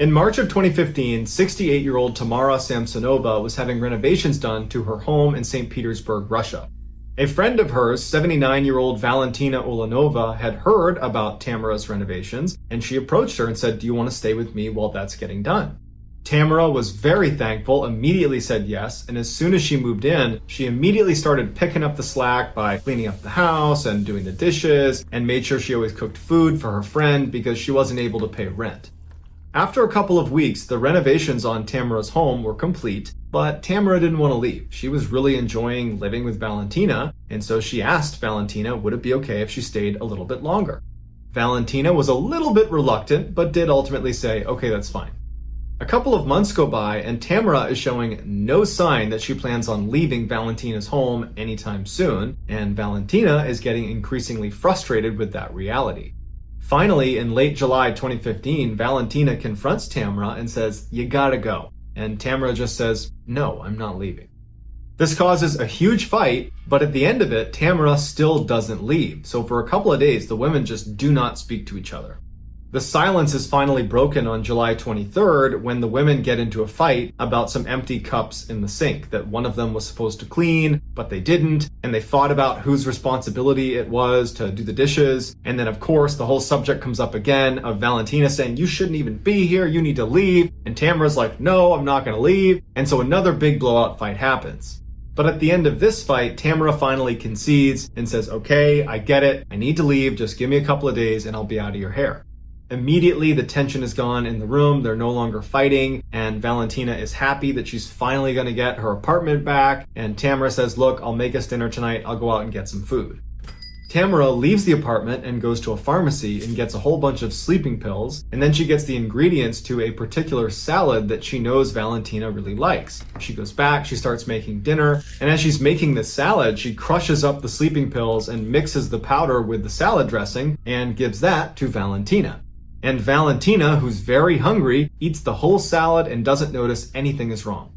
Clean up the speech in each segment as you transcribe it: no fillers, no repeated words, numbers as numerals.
In March of 2015, 68-year-old Tamara Samsonova was having renovations done to her home in St. Petersburg, Russia. A friend of hers, 79-year-old Valentina Ulanova, had heard about Tamara's renovations, and she approached her and said, "Do you want to stay with me while that's getting done?" Tamara was very thankful, immediately said yes, and as soon as she moved in, she immediately started picking up the slack by cleaning up the house and doing the dishes, and made sure she always cooked food for her friend because she wasn't able to pay rent. After a couple of weeks, the renovations on Tamara's home were complete, but Tamara didn't want to leave. She was really enjoying living with Valentina, and so she asked Valentina would it be okay if she stayed a little bit longer. Valentina was a little bit reluctant, but did ultimately say, "Okay, that's fine." A couple of months go by, and Tamara is showing no sign that she plans on leaving Valentina's home anytime soon, and Valentina is getting increasingly frustrated with that reality. Finally, in late July 2015, Valentina confronts Tamara and says, "You gotta go." And Tamara just says, "No, I'm not leaving." This causes a huge fight, but at the end of it, Tamara still doesn't leave. So for a couple of days, the women just do not speak to each other. The silence is finally broken on July 23rd when the women get into a fight about some empty cups in the sink that one of them was supposed to clean, but they didn't, and they fought about whose responsibility it was to do the dishes. And then of course the whole subject comes up again of Valentina saying, "You shouldn't even be here, you need to leave." And Tamara's like, "No, I'm not gonna leave." And so another big blowout fight happens. But at the end of this fight, Tamara finally concedes and says, "Okay, I get it, I need to leave, just give me a couple of days and I'll be out of your hair." Immediately, the tension is gone in the room, they're no longer fighting, and Valentina is happy that she's finally gonna get her apartment back, and Tamara says, "Look, I'll make us dinner tonight, I'll go out and get some food." Tamara leaves the apartment and goes to a pharmacy and gets a whole bunch of sleeping pills, and then she gets the ingredients to a particular salad that she knows Valentina really likes. She goes back, she starts making dinner, and as she's making this salad, she crushes up the sleeping pills and mixes the powder with the salad dressing and gives that to Valentina. And Valentina, who's very hungry, eats the whole salad and doesn't notice anything is wrong.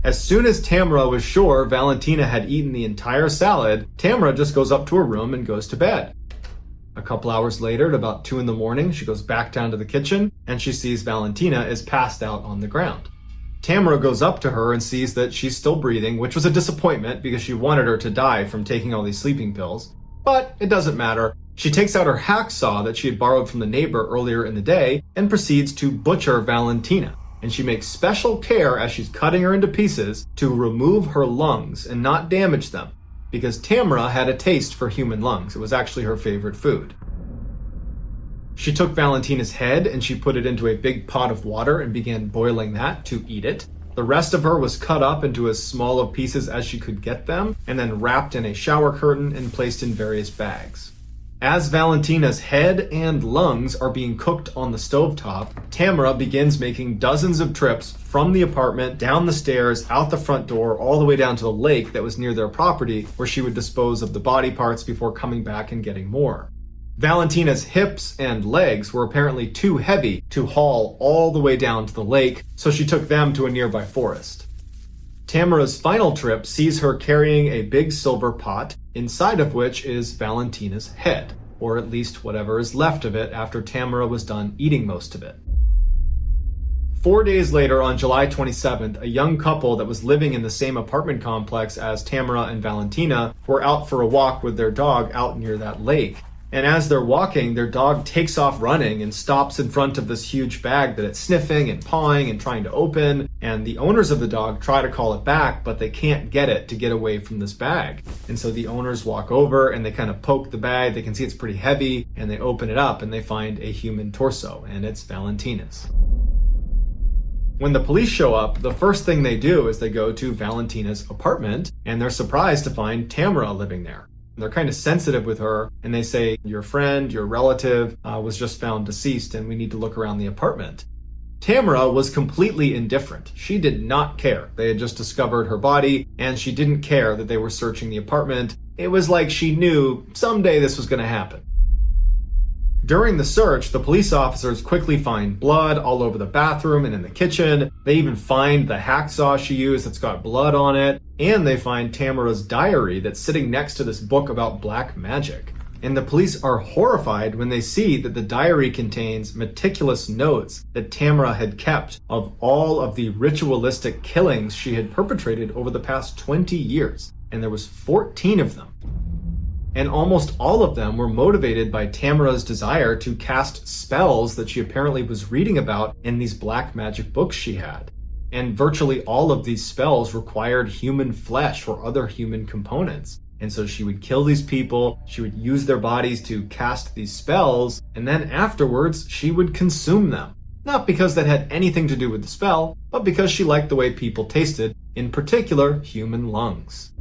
As soon as Tamara was sure Valentina had eaten the entire salad, Tamara just goes up to her room and goes to bed. A couple hours later, at about 2 in the morning, she goes back down to the kitchen and she sees Valentina is passed out on the ground. Tamara goes up to her and sees that she's still breathing, which was a disappointment because she wanted her to die from taking all these sleeping pills. But it doesn't matter. She takes out her hacksaw that she had borrowed from the neighbor earlier in the day and proceeds to butcher Valentina. And she makes special care as she's cutting her into pieces to remove her lungs and not damage them, because Tamara had a taste for human lungs. It was actually her favorite food. She took Valentina's head and she put it into a big pot of water and began boiling that to eat it. The rest of her was cut up into as small of pieces as she could get them, and then wrapped in a shower curtain and placed in various bags. As Valentina's head and lungs are being cooked on the stovetop, Tamara begins making dozens of trips from the apartment, down the stairs, out the front door, all the way down to the lake that was near their property, where she would dispose of the body parts before coming back and getting more. Valentina's hips and legs were apparently too heavy to haul all the way down to the lake, so she took them to a nearby forest. Tamara's final trip sees her carrying a big silver pot, inside of which is Valentina's head, or at least whatever is left of it after Tamara was done eating most of it. 4 days later, on July 27th, a young couple that was living in the same apartment complex as Tamara and Valentina were out for a walk with their dog out near that lake. And as they're walking, their dog takes off running and stops in front of this huge bag that it's sniffing and pawing and trying to open. And the owners of the dog try to call it back, but they can't get it to get away from this bag. And so the owners walk over and they kind of poke the bag. They can see it's pretty heavy, and they open it up and they find a human torso, and it's Valentina's. When the police show up, the first thing they do is they go to Valentina's apartment, and they're surprised to find Tamara living there. They're kind of sensitive with her, and they say, "Your friend, your relative, was just found deceased, and we need to look around the apartment." Tamara was completely indifferent. She did not care. They had just discovered her body, and she didn't care that they were searching the apartment. It was like she knew someday this was going to happen. During the search, the police officers quickly find blood all over the bathroom and in the kitchen. They even find the hacksaw she used that's got blood on it. And they find Tamara's diary that's sitting next to this book about black magic. And the police are horrified when they see that the diary contains meticulous notes that Tamara had kept of all of the ritualistic killings she had perpetrated over the past 20 years. And there was 14 of them. And almost all of them were motivated by Tamara's desire to cast spells that she apparently was reading about in these black magic books she had. And virtually all of these spells required human flesh or other human components. And so she would kill these people, she would use their bodies to cast these spells, and then afterwards she would consume them. Not because that had anything to do with the spell, but because she liked the way people tasted, in particular human lungs.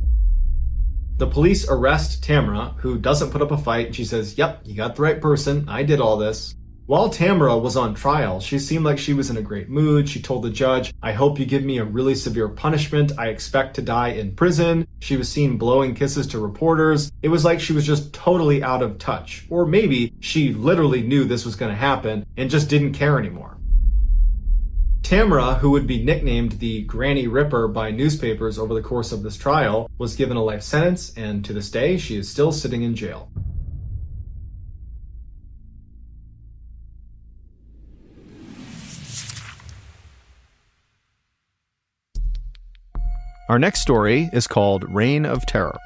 The police arrest Tamara, who doesn't put up a fight, and she says, "Yep, you got the right person, I did all this." While Tamara was on trial, she seemed like she was in a great mood. She told the judge, "I hope you give me a really severe punishment. I expect to die in prison." She was seen blowing kisses to reporters. It was like she was just totally out of touch. Or maybe she literally knew this was going to happen and just didn't care anymore. Tamara, who would be nicknamed the Granny Ripper by newspapers over the course of this trial, was given a life sentence, and to this day, she is still sitting in jail. Our next story is called Reign of Terror.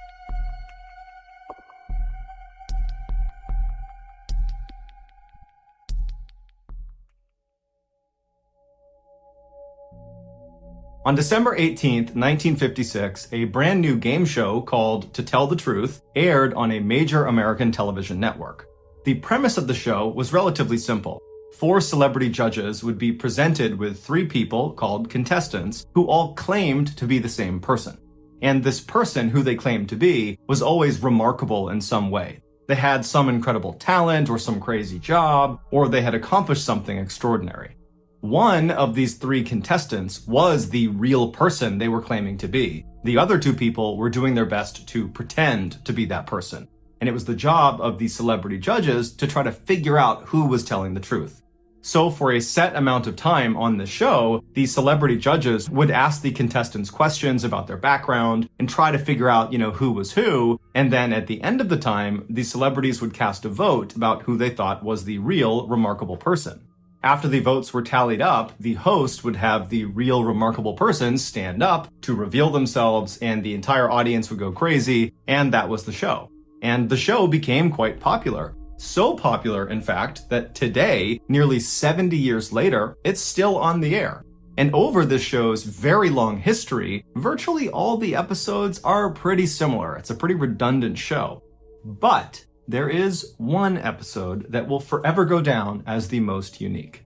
On December 18th, 1956, a brand new game show called To Tell the Truth aired on a major American television network. The premise of the show was relatively simple. 4 celebrity judges would be presented with 3 people called contestants who all claimed to be the same person. And this person who they claimed to be was always remarkable in some way. They had some incredible talent or some crazy job, or they had accomplished something extraordinary. One of these 3 contestants was the real person they were claiming to be. The other 2 people were doing their best to pretend to be that person. And it was the job of the celebrity judges to try to figure out who was telling the truth. So for a set amount of time on the show, the celebrity judges would ask the contestants questions about their background and try to figure out, who was who. And then at the end of the time, the celebrities would cast a vote about who they thought was the real remarkable person. After the votes were tallied up, the host would have the real remarkable person stand up to reveal themselves, and the entire audience would go crazy, and that was the show. And the show became quite popular. So popular, in fact, that today, nearly 70 years later, it's still on the air. And over this show's very long history, virtually all the episodes are pretty similar. It's a pretty redundant show. But there is one episode that will forever go down as the most unique.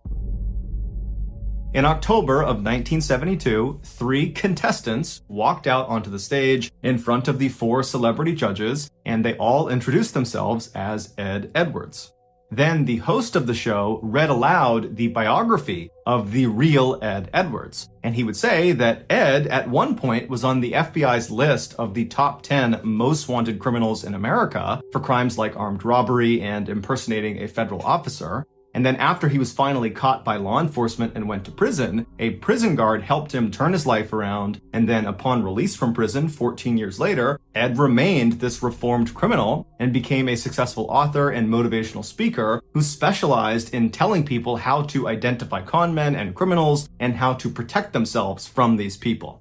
In October of 1972, 3 contestants walked out onto the stage in front of the 4 celebrity judges, and they all introduced themselves as Ed Edwards. Then the host of the show read aloud the biography of the real Ed Edwards, and he would say that Ed at one point was on the FBI's list of the top 10 most wanted criminals in America for crimes like armed robbery and impersonating a federal officer. And then after he was finally caught by law enforcement and went to prison, a prison guard helped him turn his life around. And then upon release from prison 14 years later, Ed remained this reformed criminal and became a successful author and motivational speaker who specialized in telling people how to identify con men and criminals and how to protect themselves from these people.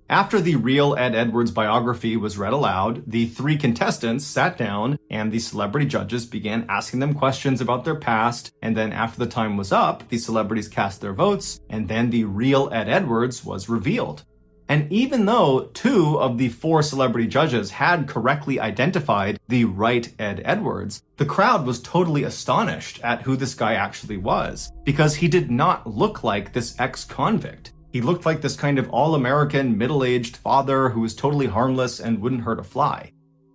After the real Ed Edwards biography was read aloud, the 3 contestants sat down and the celebrity judges began asking them questions about their past. And then after the time was up, the celebrities cast their votes, and then the real Ed Edwards was revealed. And even though 2 of the 4 celebrity judges had correctly identified the right Ed Edwards, the crowd was totally astonished at who this guy actually was, because he did not look like this ex-convict. He looked like this kind of all-American, middle-aged father who was totally harmless and wouldn't hurt a fly.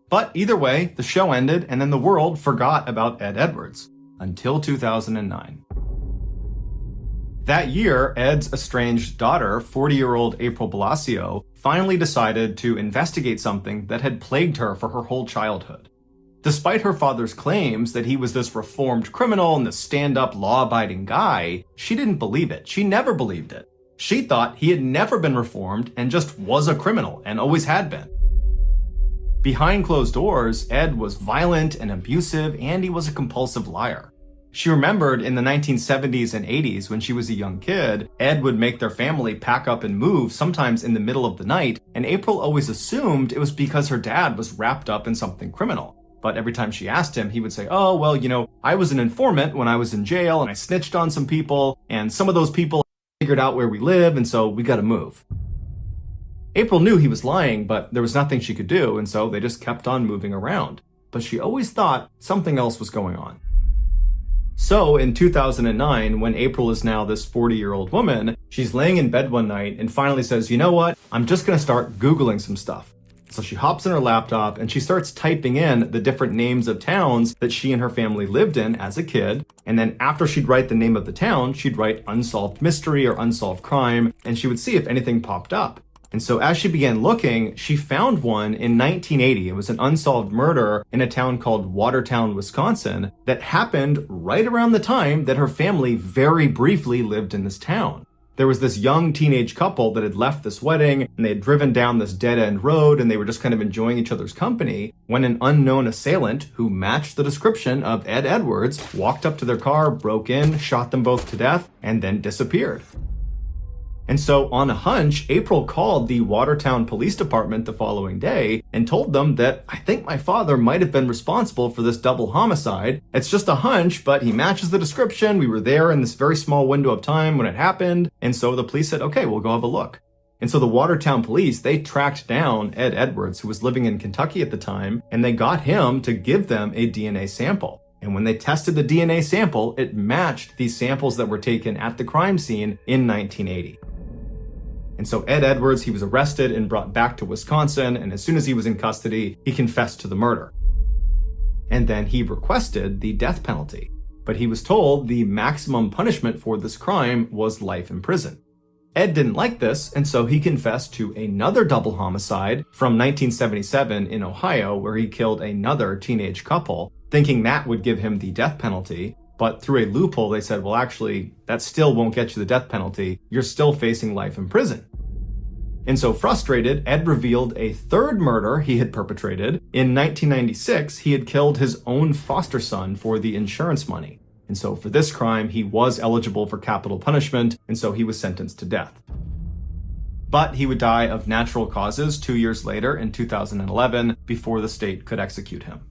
But either way, the show ended, and then the world forgot about Ed Edwards. Until 2009. That year, Ed's estranged daughter, 40-year-old April Blasio, finally decided to investigate something that had plagued her for her whole childhood. Despite her father's claims that he was this reformed criminal and this stand-up, law-abiding guy, she didn't believe it. She never believed it. She thought he had never been reformed and just was a criminal and always had been. Behind closed doors, Ed was violent and abusive, and he was a compulsive liar. She remembered in the 1970s and 80s when she was a young kid, Ed would make their family pack up and move sometimes in the middle of the night, and April always assumed it was because her dad was wrapped up in something criminal. But every time she asked him, he would say, oh, well, I was an informant when I was in jail and I snitched on some people, and some of those people figured out where we live, and so we gotta move. April knew he was lying, but there was nothing she could do, and so they just kept on moving around. But she always thought something else was going on. So in 2009, when April is now this 40-year-old woman, she's laying in bed one night and finally says, you know what, I'm just gonna start Googling some stuff. So she hops in her laptop and she starts typing in the different names of towns that she and her family lived in as a kid. And then after she'd write the name of the town, she'd write unsolved mystery or unsolved crime, and she would see if anything popped up. And so as she began looking, she found one in 1980. It was an unsolved murder in a town called Watertown, Wisconsin, that happened right around the time that her family very briefly lived in this town. There was this young teenage couple that had left this wedding, and they had driven down this dead-end road, and they were just kind of enjoying each other's company, when an unknown assailant, who matched the description of Ed Edwards, walked up to their car, broke in, shot them both to death, and then disappeared. And so on a hunch, April called the Watertown Police Department the following day and told them that, I think my father might have been responsible for this double homicide. It's just a hunch, but he matches the description. We were there in this very small window of time when it happened. And so the police said, okay, we'll go have a look. And so the Watertown police, they tracked down Ed Edwards, who was living in Kentucky at the time, and they got him to give them a DNA sample. And when they tested the DNA sample, it matched the samples that were taken at the crime scene in 1980. And so Ed Edwards, he was arrested and brought back to Wisconsin, and as soon as he was in custody, he confessed to the murder. And then he requested the death penalty, but he was told the maximum punishment for this crime was life in prison. Ed didn't like this, and so he confessed to another double homicide from 1977 in Ohio, where he killed another teenage couple, thinking that would give him the death penalty. But through a loophole, they said, well, actually, that still won't get you the death penalty. You're still facing life in prison. And so frustrated, Ed revealed a third murder he had perpetrated. In 1996, he had killed his own foster son for the insurance money. And so for this crime, he was eligible for capital punishment, and so he was sentenced to death. But he would die of natural causes 2 years later in 2011 before the state could execute him.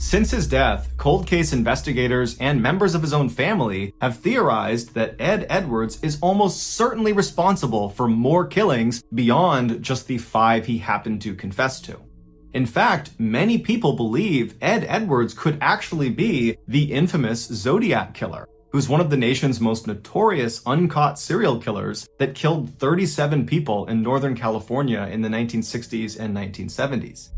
Since his death, cold case investigators and members of his own family have theorized that Ed Edwards is almost certainly responsible for more killings beyond just the 5 he happened to confess to. In fact, many people believe Ed Edwards could actually be the infamous Zodiac Killer, who's one of the nation's most notorious uncaught serial killers that killed 37 people in Northern California in the 1960s and 1970s.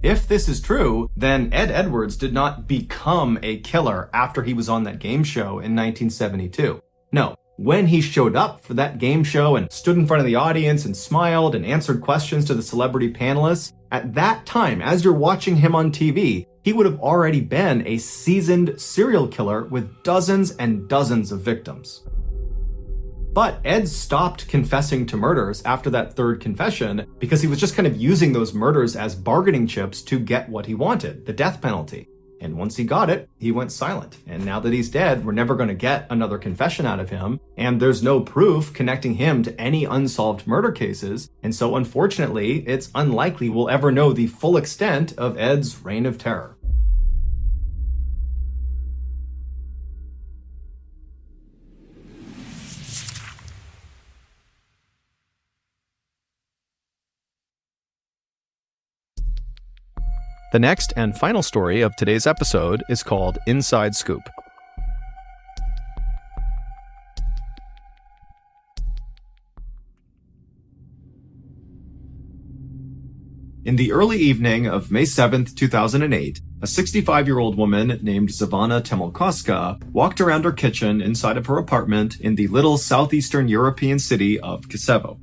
If this is true, then Ed Edwards did not become a killer after he was on that game show in 1972. No, when he showed up for that game show and stood in front of the audience and smiled and answered questions to the celebrity panelists, at that time, as you're watching him on TV, he would have already been a seasoned serial killer with dozens and dozens of victims. But Ed stopped confessing to murders after that third confession because he was just kind of using those murders as bargaining chips to get what he wanted, the death penalty. And once he got it, he went silent. And now that he's dead, we're never going to get another confession out of him. And there's no proof connecting him to any unsolved murder cases. And so unfortunately, it's unlikely we'll ever know the full extent of Ed's reign of terror. The next and final story of today's episode is called Inside Scoop. In the early evening of May 7th, 2008, a 65-year-old woman named Zavana Temolkoska walked around her kitchen inside of her apartment in the little southeastern European city of Kisevo.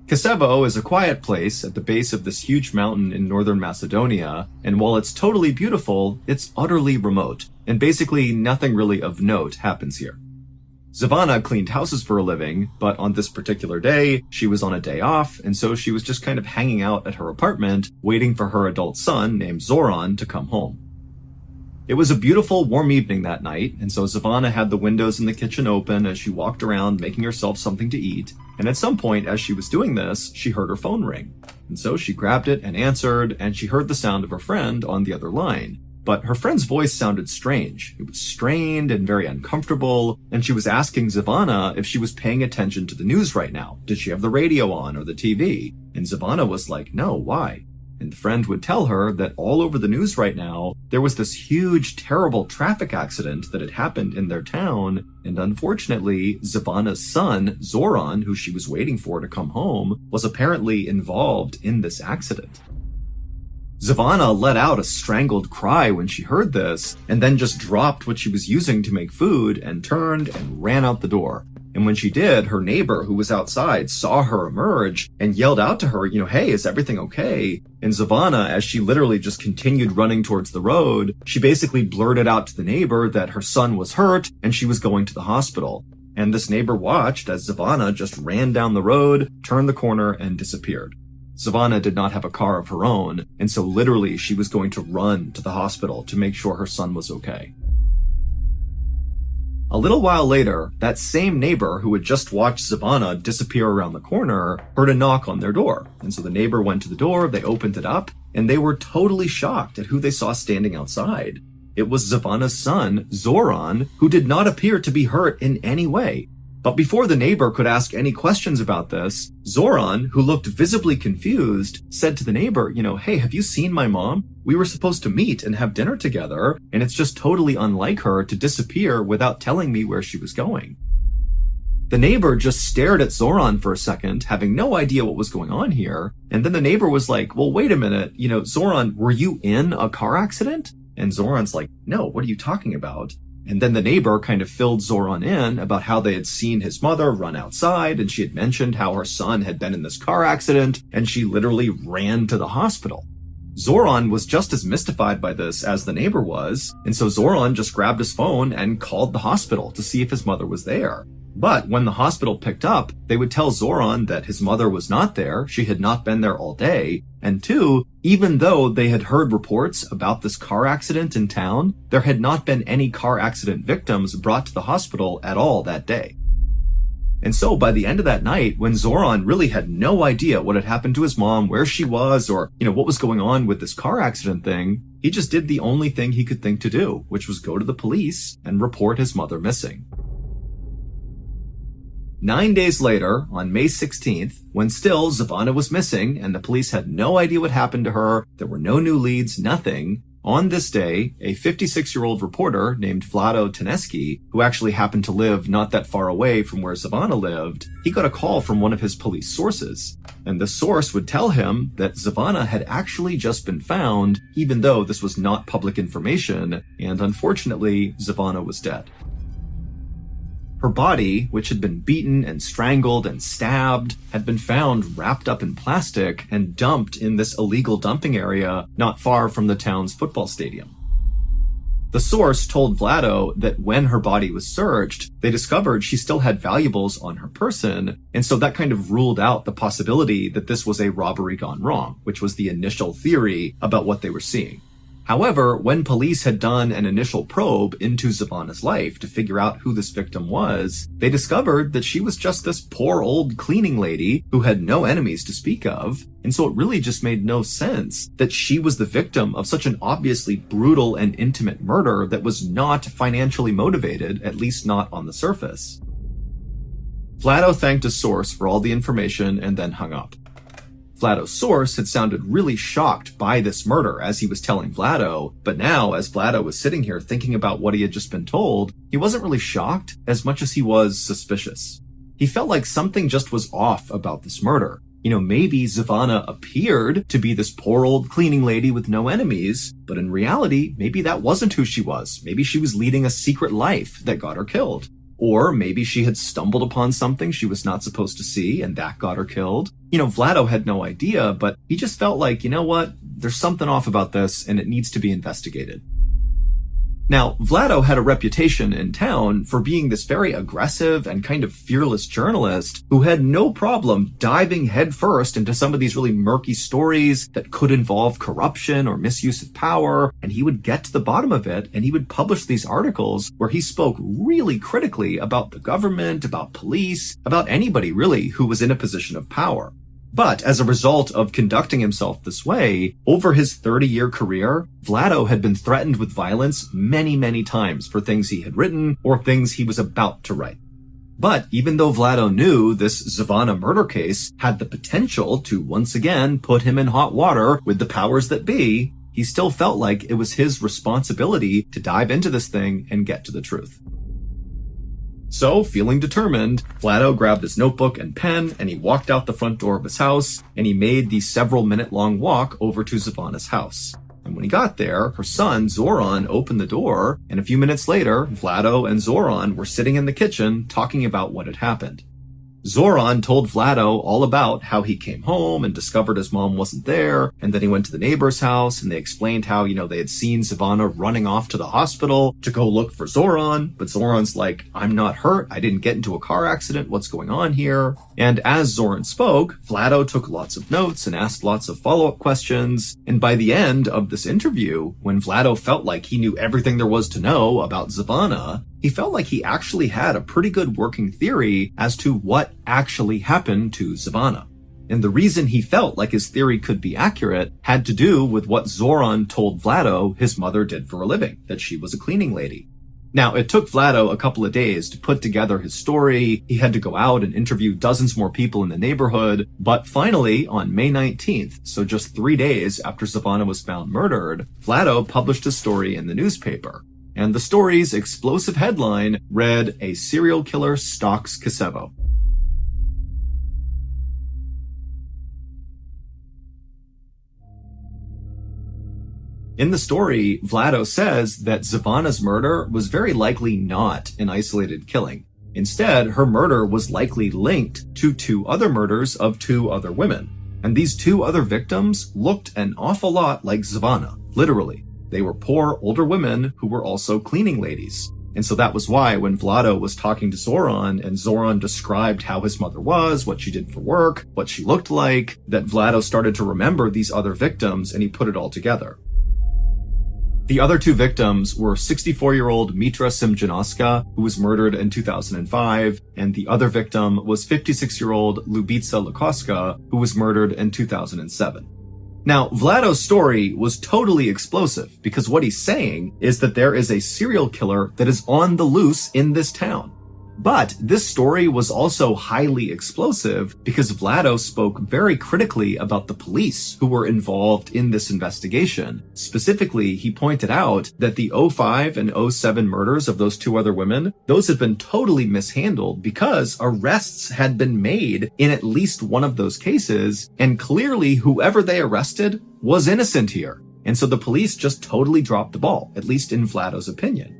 Kisevo is a quiet place at the base of this huge mountain in northern Macedonia, and while it's totally beautiful, it's utterly remote, and basically nothing really of note happens here. Zavana cleaned houses for a living, but on this particular day, she was on a day off, and so she was just kind of hanging out at her apartment, waiting for her adult son, named Zoran, to come home. It was a beautiful, warm evening that night, and so Zavana had the windows in the kitchen open as she walked around making herself something to eat, and at some point as she was doing this, she heard her phone ring. And so she grabbed it and answered, and she heard the sound of her friend on the other line. But her friend's voice sounded strange. It was strained and very uncomfortable, and she was asking Zavana if she was paying attention to the news right now. Did she have the radio on or the TV? And Zavana was like, no, why? And the friend would tell her that all over the news right now, there was this huge, terrible traffic accident that had happened in their town, and unfortunately, Zavana's son, Zoran, who she was waiting for to come home, was apparently involved in this accident. Zavana let out a strangled cry when she heard this, and then just dropped what she was using to make food and turned and ran out the door. And when she did, her neighbor who was outside saw her emerge and yelled out to her, hey, is everything okay? And Zavana, as she literally just continued running towards the road, she basically blurted out to the neighbor that her son was hurt and she was going to the hospital. And this neighbor watched as Zavana just ran down the road, turned the corner, and disappeared. Zavana did not have a car of her own, and so literally she was going to run to the hospital to make sure her son was okay. A little while later, that same neighbor who had just watched Zavana disappear around the corner heard a knock on their door. And so the neighbor went to the door, they opened it up, and they were totally shocked at who they saw standing outside. It was Zavana's son, Zoran, who did not appear to be hurt in any way. But before the neighbor could ask any questions about this, Zoran, who looked visibly confused, said to the neighbor, hey, have you seen my mom? We were supposed to meet and have dinner together, and it's just totally unlike her to disappear without telling me where she was going. The neighbor just stared at Zoran for a second, having no idea what was going on here, and then the neighbor was like, well, wait a minute, Zoran, were you in a car accident? And Zoran's like, no, what are you talking about? And then the neighbor kind of filled Zoran in about how they had seen his mother run outside, and she had mentioned how her son had been in this car accident, and she literally ran to the hospital. Zoran was just as mystified by this as the neighbor was, and so Zoran just grabbed his phone and called the hospital to see if his mother was there. But when the hospital picked up, they would tell Zoran that his mother was not there, she had not been there all day, and two, even though they had heard reports about this car accident in town, there had not been any car accident victims brought to the hospital at all that day. And so by the end of that night, when Zoran really had no idea what had happened to his mom, where she was, or, what was going on with this car accident thing, he just did the only thing he could think to do, which was go to the police and report his mother missing. 9 days later, on May 16th, when still Zavana was missing and the police had no idea what happened to her, there were no new leads, nothing, on this day, a 56-year-old reporter named Vlado Teneski, who actually happened to live not that far away from where Zavana lived, he got a call from one of his police sources. And the source would tell him that Zavana had actually just been found, even though this was not public information, and unfortunately, Zavana was dead. Her body, which had been beaten and strangled and stabbed, had been found wrapped up in plastic and dumped in this illegal dumping area not far from the town's football stadium. The source told Vlado that when her body was searched, they discovered she still had valuables on her person, and so that kind of ruled out the possibility that this was a robbery gone wrong, which was the initial theory about what they were seeing. However, when police had done an initial probe into Zavana's life to figure out who this victim was, they discovered that she was just this poor old cleaning lady who had no enemies to speak of, and so it really just made no sense that she was the victim of such an obviously brutal and intimate murder that was not financially motivated, at least not on the surface. Vlado thanked his source for all the information and then hung up. Vlado's source had sounded really shocked by this murder as he was telling Vlado, but now, as Vlado was sitting here thinking about what he had just been told, he wasn't really shocked as much as he was suspicious. He felt like something just was off about this murder. Maybe Zavana appeared to be this poor old cleaning lady with no enemies, but in reality, maybe that wasn't who she was. Maybe she was leading a secret life that got her killed. Or maybe she had stumbled upon something she was not supposed to see and that got her killed. Vlado had no idea, but he just felt like, there's something off about this and it needs to be investigated. Now, Vlado had a reputation in town for being this very aggressive and kind of fearless journalist who had no problem diving headfirst into some of these really murky stories that could involve corruption or misuse of power, and he would get to the bottom of it, and he would publish these articles where he spoke really critically about the government, about police, about anybody really who was in a position of power. But as a result of conducting himself this way, over his 30-year career, Vlado had been threatened with violence many, many times for things he had written or things he was about to write. But even though Vlado knew this Zavana murder case had the potential to once again put him in hot water with the powers that be, he still felt like it was his responsibility to dive into this thing and get to the truth. So, feeling determined, Vlado grabbed his notebook and pen, and he walked out the front door of his house, and he made the several-minute-long walk over to Zavana's house. And when he got there, her son, Zoran, opened the door, and a few minutes later, Vlado and Zoran were sitting in the kitchen talking about what had happened. Zoran told Vlado all about how he came home and discovered his mom wasn't there, and then he went to the neighbor's house and they explained how, they had seen Zavana running off to the hospital to go look for Zoran, but Zoran's like, I'm not hurt, I didn't get into a car accident, what's going on here? And as Zoran spoke, Vlado took lots of notes and asked lots of follow-up questions, and by the end of this interview, when Vlado felt like he knew everything there was to know about Zavana, he felt like he actually had a pretty good working theory as to what actually happened to Zavana. And the reason he felt like his theory could be accurate had to do with what Zoran told Vlado his mother did for a living, that she was a cleaning lady. Now, it took Vlado a couple of days to put together his story. He had to go out and interview dozens more people in the neighborhood. But finally, on May 19th, so just 3 days after Zavana was found murdered, Vlado published his story in the newspaper. And the story's explosive headline read, "A Serial Killer Stalks Kosovo." In the story, Vlado says that Zavana's murder was very likely not an isolated killing. Instead, her murder was likely linked to 2 other murders of 2 other women. And these 2 other victims looked an awful lot like Zavana, literally. They were poor, older women who were also cleaning ladies. And so that was why when Vlado was talking to Zoran and Zoran described how his mother was, what she did for work, what she looked like, that Vlado started to remember these other victims and he put it all together. The other 2 victims were 64-year-old Mitra Simjanowska, who was murdered in 2005, and the other victim was 56-year-old Lubitsa Lukoska, who was murdered in 2007. Now, Vlado's story was totally explosive because what he's saying is that there is a serial killer that is on the loose in this town. But this story was also highly explosive because Vlado spoke very critically about the police who were involved in this investigation. Specifically, he pointed out that the 05 and 07 murders of those 2 other women, those had been totally mishandled because arrests had been made in at least one of those cases, and clearly whoever they arrested was innocent here. And so the police just totally dropped the ball, at least in Vlado's opinion.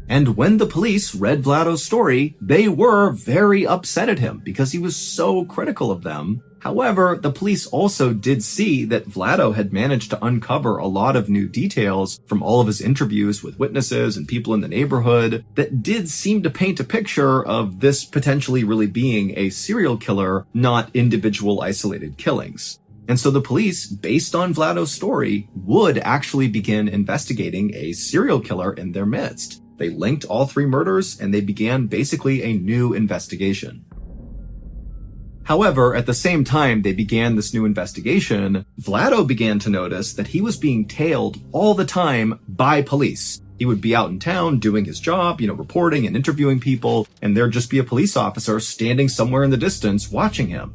And when the police read Vlado's story, they were very upset at him because he was so critical of them. However, the police also did see that Vlado had managed to uncover a lot of new details from all of his interviews with witnesses and people in the neighborhood that did seem to paint a picture of this potentially really being a serial killer, not individual isolated killings. And so the police, based on Vlado's story, would actually begin investigating a serial killer in their midst. They linked all 3 murders, and they began basically a new investigation. However, at the same time they began this new investigation, Vlado began to notice that he was being tailed all the time by police. He would be out in town doing his job, reporting and interviewing people, and there'd just be a police officer standing somewhere in the distance watching him.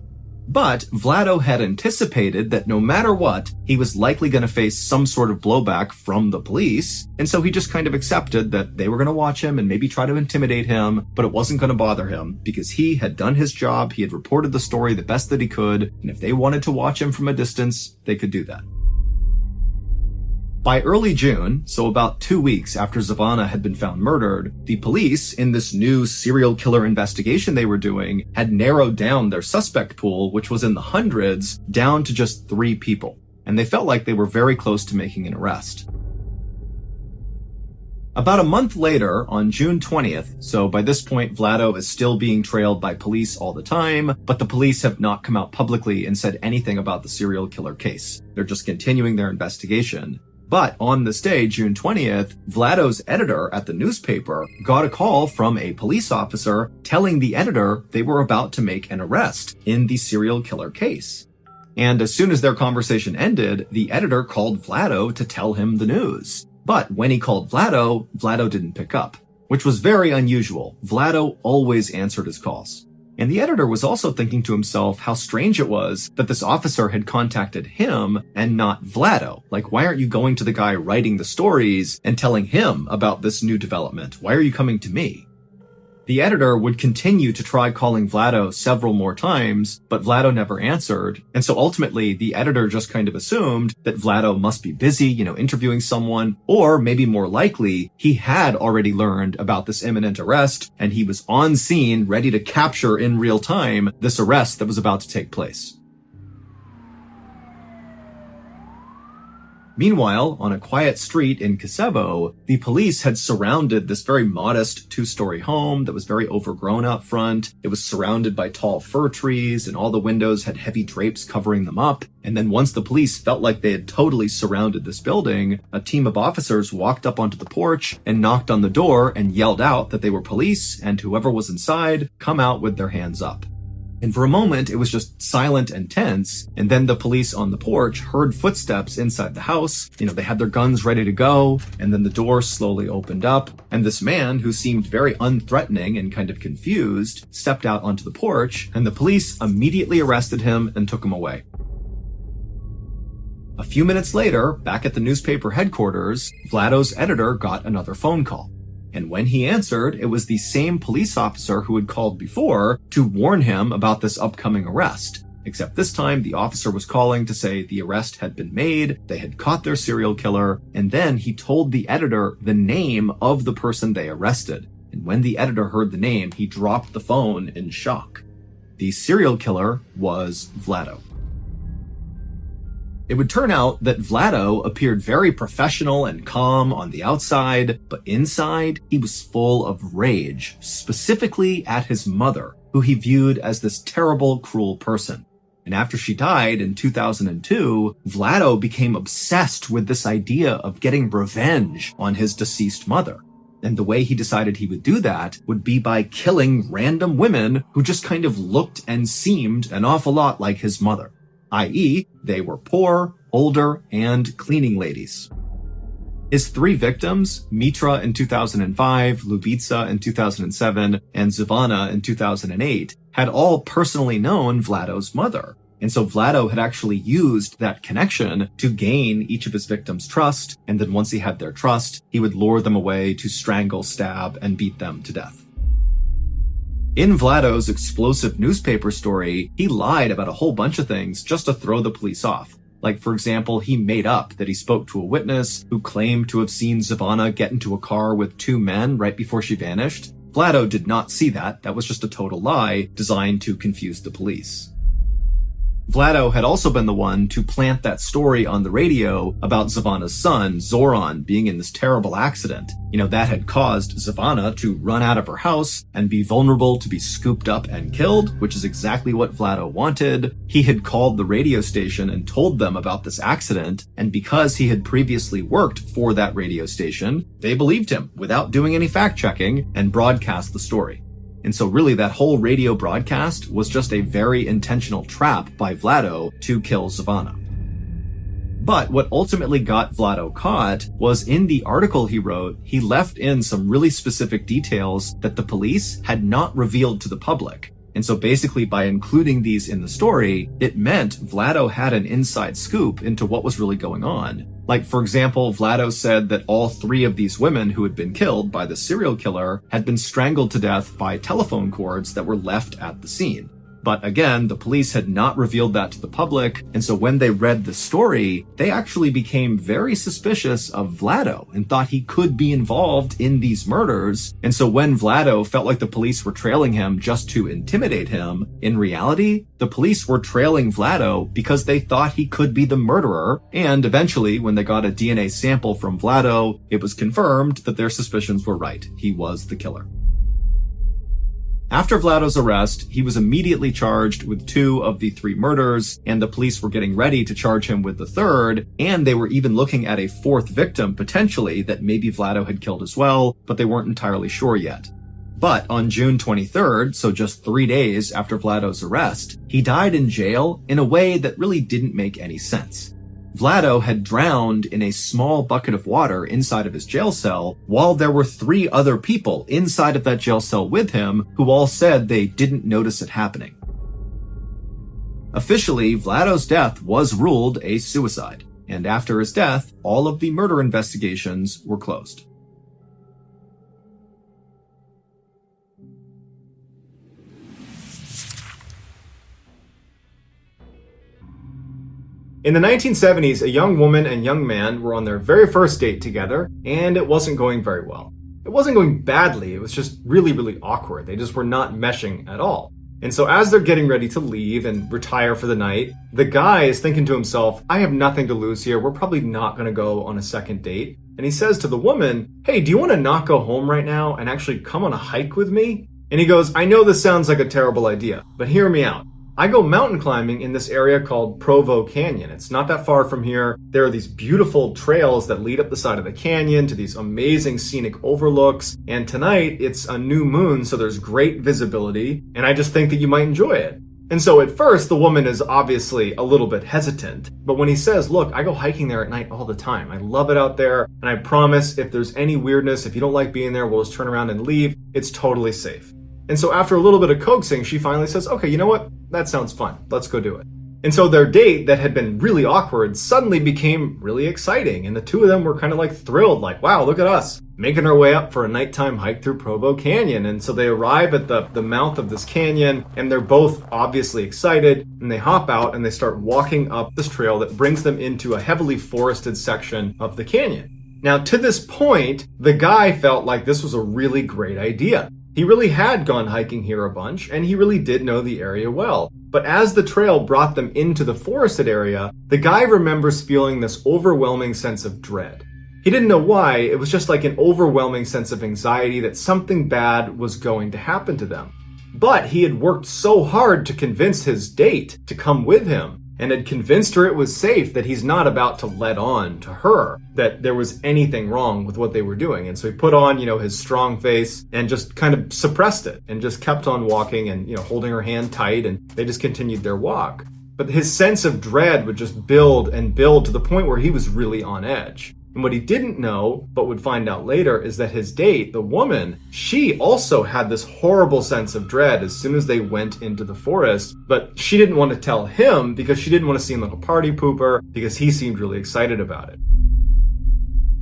But Vlado had anticipated that no matter what, he was likely going to face some sort of blowback from the police, and so he just kind of accepted that they were going to watch him and maybe try to intimidate him, but it wasn't going to bother him because he had done his job, he had reported the story the best that he could, and if they wanted to watch him from a distance, they could do that. By early June, so about 2 weeks after Zavana had been found murdered, the police, in this new serial killer investigation they were doing, had narrowed down their suspect pool, which was in the hundreds, down to just 3 people. And they felt like they were very close to making an arrest. About a month later, on June 20th, so by this point Vlado is still being trailed by police all the time, but the police have not come out publicly and said anything about the serial killer case. They're just continuing their investigation. But on this day, June 20th, Vlado's editor at the newspaper got a call from a police officer telling the editor they were about to make an arrest in the serial killer case. And as soon as their conversation ended, the editor called Vlado to tell him the news. But when he called Vlado, Vlado didn't pick up, which was very unusual. Vlado always answered his calls. And the editor was also thinking to himself how strange it was that this officer had contacted him and not Vlado. Like, why aren't you going to the guy writing the stories and telling him about this new development? Why are you coming to me? The editor would continue to try calling Vlado several more times, but Vlado never answered. And so ultimately, the editor just kind of assumed that Vlado must be busy, interviewing someone, or maybe more likely, he had already learned about this imminent arrest, and he was on scene ready to capture in real time this arrest that was about to take place. Meanwhile, on a quiet street in Kosovo, the police had surrounded this very modest two-story home that was very overgrown out front. It was surrounded by tall fir trees, and all the windows had heavy drapes covering them up. And then once the police felt like they had totally surrounded this building, a team of officers walked up onto the porch and knocked on the door and yelled out that they were police, and whoever was inside, come out with their hands up. And for a moment, it was just silent and tense. And then the police on the porch heard footsteps inside the house. They had their guns ready to go. And then the door slowly opened up. And this man, who seemed very unthreatening and kind of confused, stepped out onto the porch. And the police immediately arrested him and took him away. A few minutes later, back at the newspaper headquarters, Vlado's editor got another phone call. And when he answered, it was the same police officer who had called before to warn him about this upcoming arrest. Except this time, the officer was calling to say the arrest had been made, they had caught their serial killer, and then he told the editor the name of the person they arrested. And when the editor heard the name, he dropped the phone in shock. The serial killer was Vlado. It would turn out that Vlado appeared very professional and calm on the outside, but inside, he was full of rage, specifically at his mother, who he viewed as this terrible, cruel person. And after she died in 2002, Vlado became obsessed with this idea of getting revenge on his deceased mother. And the way he decided he would do that would be by killing random women who just kind of looked and seemed an awful lot like his mother. I.e., they were poor, older, and cleaning ladies. His three victims, Mitra in 2005, Lubitsa in 2007, and Zvana in 2008, had all personally known Vlado's mother. And so Vlado had actually used that connection to gain each of his victims' trust, and then once he had their trust, he would lure them away to strangle, stab, and beat them to death. In Vlado's explosive newspaper story, he lied about a whole bunch of things just to throw the police off. Like, for example, he made up that he spoke to a witness who claimed to have seen Zvana get into a car with two men right before she vanished. Vlado did not see that. That was just a total lie designed to confuse the police. Vlado had also been the one to plant that story on the radio about Zvana's son, Zoran, being in this terrible accident. That had caused Zvana to run out of her house and be vulnerable to be scooped up and killed, which is exactly what Vlado wanted. He had called the radio station and told them about this accident, and because he had previously worked for that radio station, they believed him without doing any fact-checking and broadcast the story. And so really that whole radio broadcast was just a very intentional trap by Vlado to kill Zvana. But what ultimately got Vlado caught was in the article he wrote, he left in some really specific details that the police had not revealed to the public. And so basically by including these in the story, it meant Vlado had an inside scoop into what was really going on. Like, for example, Vlado said that all three of these women who had been killed by the serial killer had been strangled to death by telephone cords that were left at the scene. But again, the police had not revealed that to the public, and so when they read the story, they actually became very suspicious of Vlado and thought he could be involved in these murders. And so when Vlado felt like the police were trailing him just to intimidate him, in reality, the police were trailing Vlado because they thought he could be the murderer, and eventually, when they got a DNA sample from Vlado, it was confirmed that their suspicions were right. He was the killer. After Vlado's arrest, he was immediately charged with 2 of the 3 murders, and the police were getting ready to charge him with the 3rd, and they were even looking at a 4th victim, potentially, that maybe Vlado had killed as well, but they weren't entirely sure yet. But on June 23rd, so just 3 days after Vlado's arrest, he died in jail in a way that really didn't make any sense. Vlado had drowned in a small bucket of water inside of his jail cell, while there were 3 other people inside of that jail cell with him who all said they didn't notice it happening. Officially, Vlado's death was ruled a suicide, and after his death, all of the murder investigations were closed. In the 1970s, a young woman and young man were on their very first date together, and it wasn't going very well. It wasn't going badly, it was just really, really awkward. They just were not meshing at all. And so as they're getting ready to leave and retire for the night, the guy is thinking to himself, I have nothing to lose here, we're probably not gonna go on a second date. And he says to the woman, hey, do you wanna not go home right now and actually come on a hike with me? And he goes, I know this sounds like a terrible idea, but hear me out. I go mountain climbing in this area called Provo Canyon. It's not that far from here. There are these beautiful trails that lead up the side of the canyon to these amazing scenic overlooks. And tonight it's a new moon, so there's great visibility. And I just think that you might enjoy it. And so at first, the woman is obviously a little bit hesitant. But when he says, look, I go hiking there at night all the time. I love it out there. And I promise if there's any weirdness, if you don't like being there, we'll just turn around and leave. It's totally safe. And so after a little bit of coaxing, she finally says, okay, you know what? That sounds fun. Let's go do it. And so their date that had been really awkward suddenly became really exciting. And the 2 of them were kind of like thrilled, like, wow, look at us making our way up for a nighttime hike through Provo Canyon. And so they arrive at the mouth of this canyon, and they're both obviously excited, and they hop out and they start walking up this trail that brings them into a heavily forested section of the canyon. Now, to this point, the guy felt like this was a really great idea. He really had gone hiking here a bunch, and he really did know the area well. But as the trail brought them into the forested area, the guy remembers feeling this overwhelming sense of dread. He didn't know why, it was just like an overwhelming sense of anxiety that something bad was going to happen to them. But he had worked so hard to convince his date to come with him, and had convinced her it was safe, that he's not about to let on to her that there was anything wrong with what they were doing. And so he put on, his strong face and just kind of suppressed it and just kept on walking and, holding her hand tight, and they just continued their walk. But his sense of dread would just build and build to the point where he was really on edge. And what he didn't know, but would find out later, is that his date, the woman, she also had this horrible sense of dread as soon as they went into the forest. But she didn't want to tell him because she didn't want to seem like a party pooper, because he seemed really excited about it.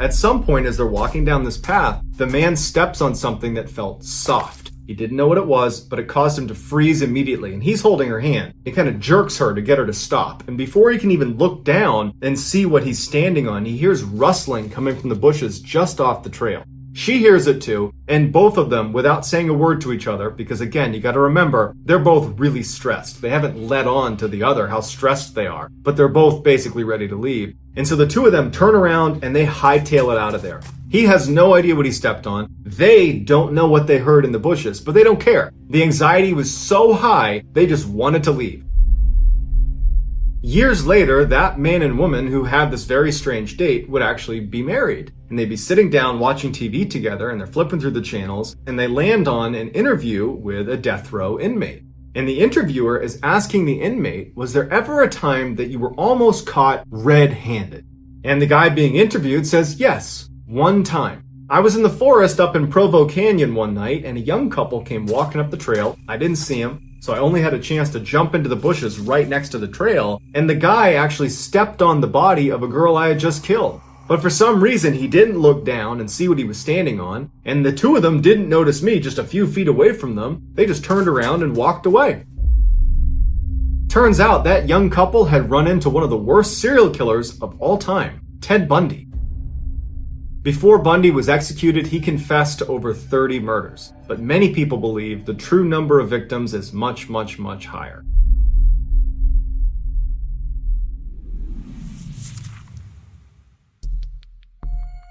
At some point as they're walking down this path, the man steps on something that felt soft. He didn't know what it was, but it caused him to freeze immediately, and he's holding her hand. He kind of jerks her to get her to stop, and before he can even look down and see what he's standing on, he hears rustling coming from the bushes just off the trail. She hears it too, and both of them, without saying a word to each other, because again, you gotta remember, they're both really stressed. They haven't let on to the other how stressed they are, but they're both basically ready to leave. And so the 2 of them turn around and they hightail it out of there. He has no idea what he stepped on. They don't know what they heard in the bushes, but they don't care. The anxiety was so high, they just wanted to leave. Years later, that man and woman who had this very strange date would actually be married. And they'd be sitting down watching TV together, and they're flipping through the channels, and they land on an interview with a death row inmate. And the interviewer is asking the inmate, was there ever a time that you were almost caught red-handed? And the guy being interviewed says, yes, one time. I was in the forest up in Provo Canyon one night, and a young couple came walking up the trail. I didn't see them, so I only had a chance to jump into the bushes right next to the trail, and the guy actually stepped on the body of a girl I had just killed. But for some reason, he didn't look down and see what he was standing on, and the 2 of them didn't notice me just a few feet away from them. They just turned around and walked away. Turns out that young couple had run into one of the worst serial killers of all time, Ted Bundy. Before Bundy was executed, he confessed to over 30 murders, but many people believe the true number of victims is much, much, much higher.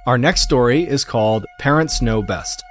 Our next story is called Parents Know Best.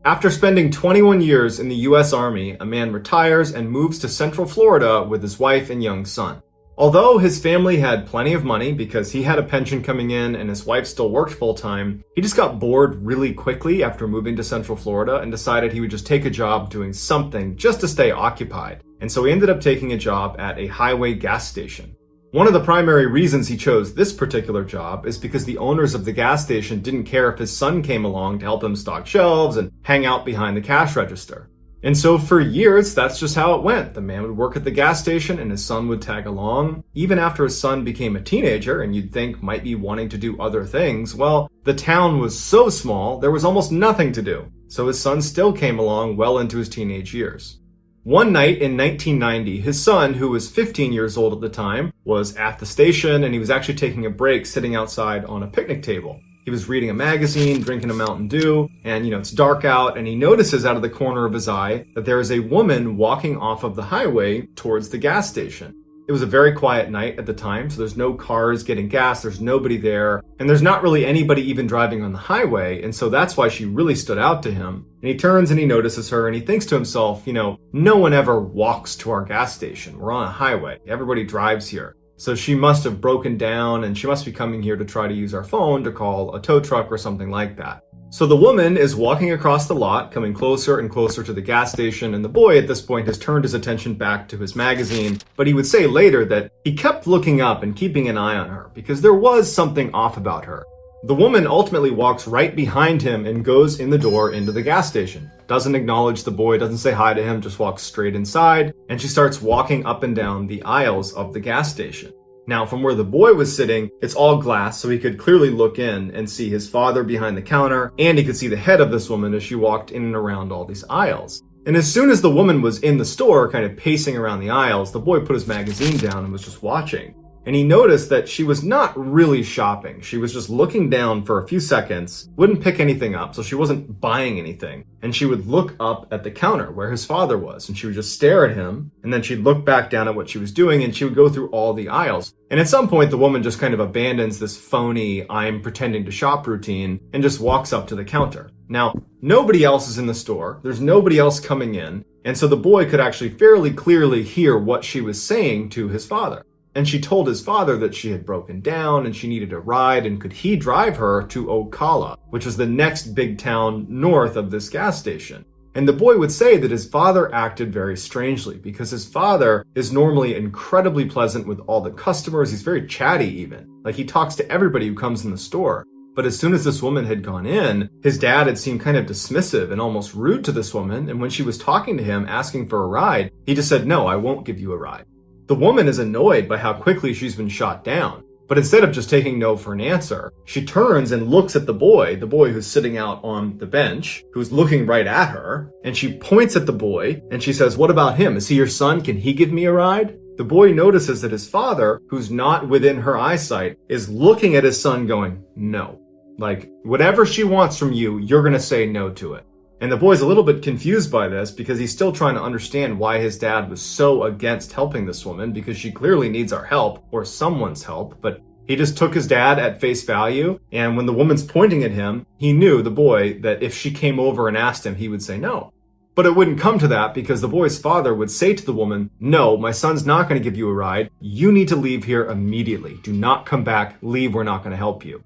After spending 21 years in the US Army, a man retires and moves to Central Florida with his wife and young son. Although his family had plenty of money because he had a pension coming in and his wife still worked full-time, he just got bored really quickly after moving to Central Florida and decided he would just take a job doing something just to stay occupied. And so he ended up taking a job at a highway gas station. One of the primary reasons he chose this particular job is because the owners of the gas station didn't care if his son came along to help him stock shelves and hang out behind the cash register. And so for years, that's just how it went. The man would work at the gas station and his son would tag along. Even after his son became a teenager and you'd think might be wanting to do other things, well, the town was so small, there was almost nothing to do. So his son still came along well into his teenage years. One night in 1990, his son, who was 15 years old at the time, was at the station and he was actually taking a break sitting outside on a picnic table. He was reading a magazine, drinking a Mountain Dew, and it's dark out, and he notices out of the corner of his eye that there is a woman walking off of the highway towards the gas station. It was a very quiet night at the time, so there's no cars getting gas, there's nobody there, and there's not really anybody even driving on the highway, and so that's why she really stood out to him. And he turns and he notices her and he thinks to himself, no one ever walks to our gas station. We're on a highway. Everybody drives here. So she must have broken down and she must be coming here to try to use our phone to call a tow truck or something like that. So the woman is walking across the lot, coming closer and closer to the gas station, and the boy at this point has turned his attention back to his magazine, but he would say later that he kept looking up and keeping an eye on her because there was something off about her. The woman ultimately walks right behind him and goes in the door into the gas station. Doesn't acknowledge the boy, doesn't say hi to him, just walks straight inside, and she starts walking up and down the aisles of the gas station. Now, from where the boy was sitting, it's all glass, so he could clearly look in and see his father behind the counter, and he could see the head of this woman as she walked in and around all these aisles. And as soon as the woman was in the store, kind of pacing around the aisles, the boy put his magazine down and was just watching. And he noticed that she was not really shopping. She was just looking down for a few seconds, wouldn't pick anything up, so she wasn't buying anything. And she would look up at the counter where his father was, and she would just stare at him, and then she'd look back down at what she was doing, and she would go through all the aisles. And at some point, the woman just kind of abandons this phony, I'm pretending to shop routine, and just walks up to the counter. Now, nobody else is in the store, there's nobody else coming in, and so the boy could actually fairly clearly hear what she was saying to his father. And she told his father that she had broken down and she needed a ride and could he drive her to Ocala, which was the next big town north of this gas station. And the boy would say that his father acted very strangely because his father is normally incredibly pleasant with all the customers. He's very chatty even. Like he talks to everybody who comes in the store. But as soon as this woman had gone in, his dad had seemed kind of dismissive and almost rude to this woman. And when she was talking to him, asking for a ride, he just said, no, I won't give you a ride. The woman is annoyed by how quickly she's been shot down, but instead of just taking no for an answer, she turns and looks at the boy who's sitting out on the bench, who's looking right at her, and she points at the boy, and she says, what about him? Is he your son? Can he give me a ride? The boy notices that his father, who's not within her eyesight, is looking at his son going, no. Like, whatever she wants from you, you're gonna say no to it. And the boy's a little bit confused by this because he's still trying to understand why his dad was so against helping this woman because she clearly needs our help or someone's help. But he just took his dad at face value. And when the woman's pointing at him, he knew, the boy, that if she came over and asked him, he would say no. But it wouldn't come to that because the boy's father would say to the woman, no, my son's not going to give you a ride. You need to leave here immediately. Do not come back. Leave. We're not going to help you.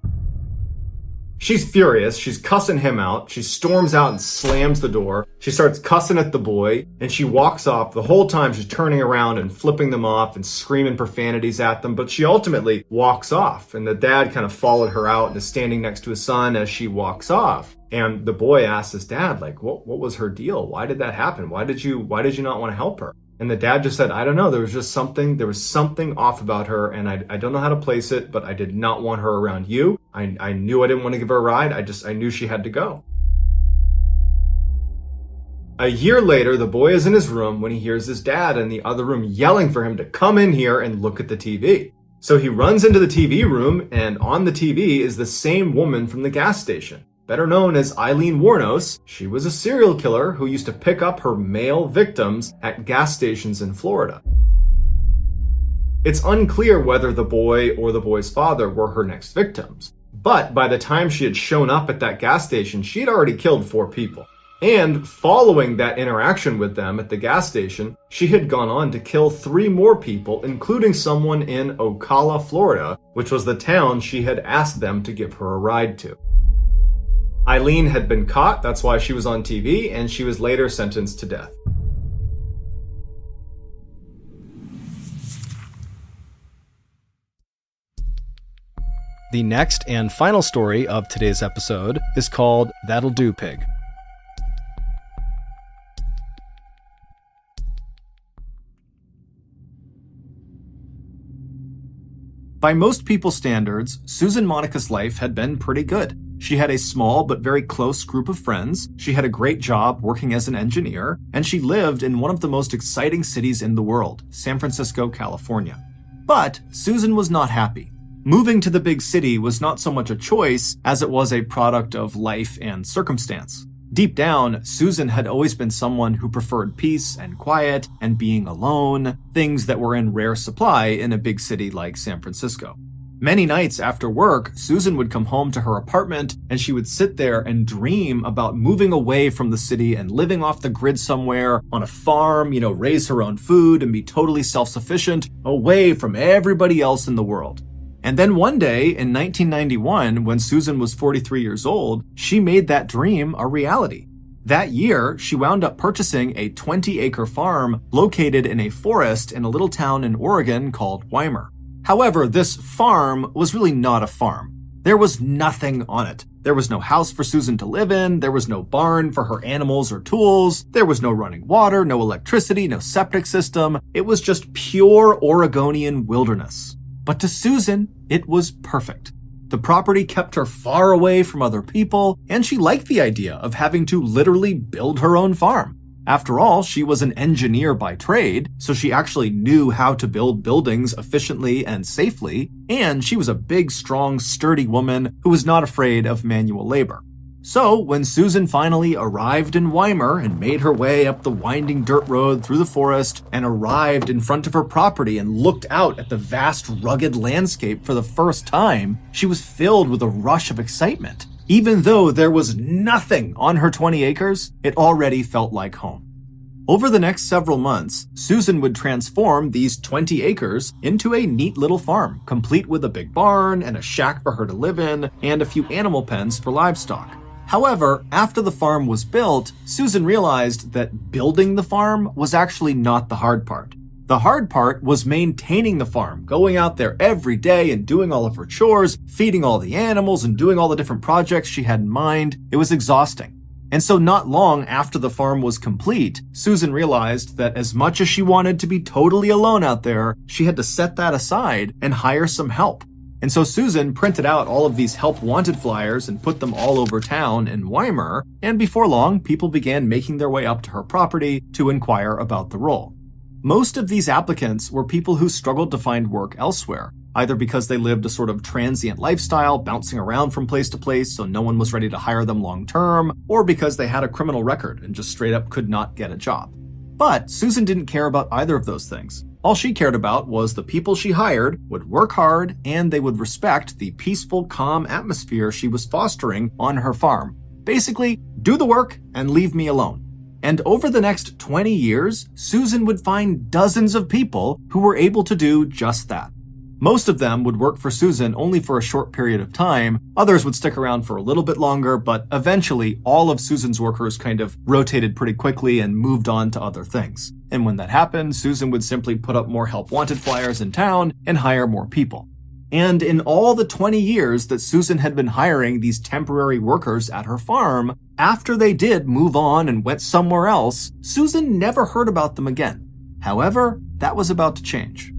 She's furious, she's cussing him out, she storms out and slams the door, she starts cussing at the boy, and she walks off. The whole time she's turning around and flipping them off and screaming profanities at them, but she ultimately walks off, and the dad kind of followed her out and is standing next to his son as she walks off. And the boy asks his dad, like, what was her deal? Why did that happen? Why did you not want to help her? And the dad just said, I don't know, there was something off about her, and I don't know how to place it, but I did not want her around you. I knew I didn't want to give her a ride. I knew she had to go. A year later, the boy is in his room when he hears his dad in the other room yelling for him to come in here and look at the TV. So he runs into the TV room, and on the TV is the same woman from the gas station. Better known as Eileen Wuornos, she was a serial killer who used to pick up her male victims at gas stations in Florida. It's unclear whether the boy or the boy's father were her next victims. But by the time she had shown up at that gas station, she had already killed 4 people. And following that interaction with them at the gas station, she had gone on to kill 3 more people, including someone in Ocala, Florida, which was the town she had asked them to give her a ride to. Eileen had been caught, that's why she was on TV, and she was later sentenced to death. The next and final story of today's episode is called That'll Do, Pig. By most people's standards, Susan Monica's life had been pretty good. She had a small but very close group of friends, she had a great job working as an engineer, and she lived in one of the most exciting cities in the world, San Francisco, California. But Susan was not happy. Moving to the big city was not so much a choice as it was a product of life and circumstance. Deep down, Susan had always been someone who preferred peace and quiet and being alone, things that were in rare supply in a big city like San Francisco. Many nights after work, Susan would come home to her apartment and she would sit there and dream about moving away from the city and living off the grid somewhere on a farm, raise her own food and be totally self-sufficient, away from everybody else in the world. And then one day in 1991, when Susan was 43 years old, she made that dream a reality. That year, she wound up purchasing a 20-acre farm located in a forest in a little town in Oregon called Weimar. However, this farm was really not a farm. There was nothing on it. There was no house for Susan to live in, there was no barn for her animals or tools, there was no running water, no electricity, no septic system. It was just pure Oregonian wilderness. But to Susan, it was perfect. The property kept her far away from other people, and she liked the idea of having to literally build her own farm. After all, she was an engineer by trade, so she actually knew how to build buildings efficiently and safely, and she was a big, strong, sturdy woman who was not afraid of manual labor. So, when Susan finally arrived in Weimar and made her way up the winding dirt road through the forest and arrived in front of her property and looked out at the vast, rugged landscape for the first time, she was filled with a rush of excitement. Even though there was nothing on her 20 acres, it already felt like home. Over the next several months, Susan would transform these 20 acres into a neat little farm, complete with a big barn and a shack for her to live in and a few animal pens for livestock. However, after the farm was built, Susan realized that building the farm was actually not the hard part. The hard part was maintaining the farm, going out there every day and doing all of her chores, feeding all the animals and doing all the different projects she had in mind. It was exhausting. And so not long after the farm was complete, Susan realized that as much as she wanted to be totally alone out there, she had to set that aside and hire some help. And so Susan printed out all of these help wanted flyers and put them all over town in Weimar, and before long, people began making their way up to her property to inquire about the role. Most of these applicants were people who struggled to find work elsewhere, either because they lived a sort of transient lifestyle, bouncing around from place to place so no one was ready to hire them long term, or because they had a criminal record and just straight up could not get a job. But Susan didn't care about either of those things. All she cared about was the people she hired would work hard and they would respect the peaceful, calm atmosphere she was fostering on her farm. Basically, do the work and leave me alone. And over the next 20 years, Susan would find dozens of people who were able to do just that. Most of them would work for Susan only for a short period of time. Others would stick around for a little bit longer, but eventually all of Susan's workers kind of rotated pretty quickly and moved on to other things. And when that happened, Susan would simply put up more help wanted flyers in town and hire more people. And in all the 20 years that Susan had been hiring these temporary workers at her farm, after they did move on and went somewhere else, Susan never heard about them again. However, that was about to change.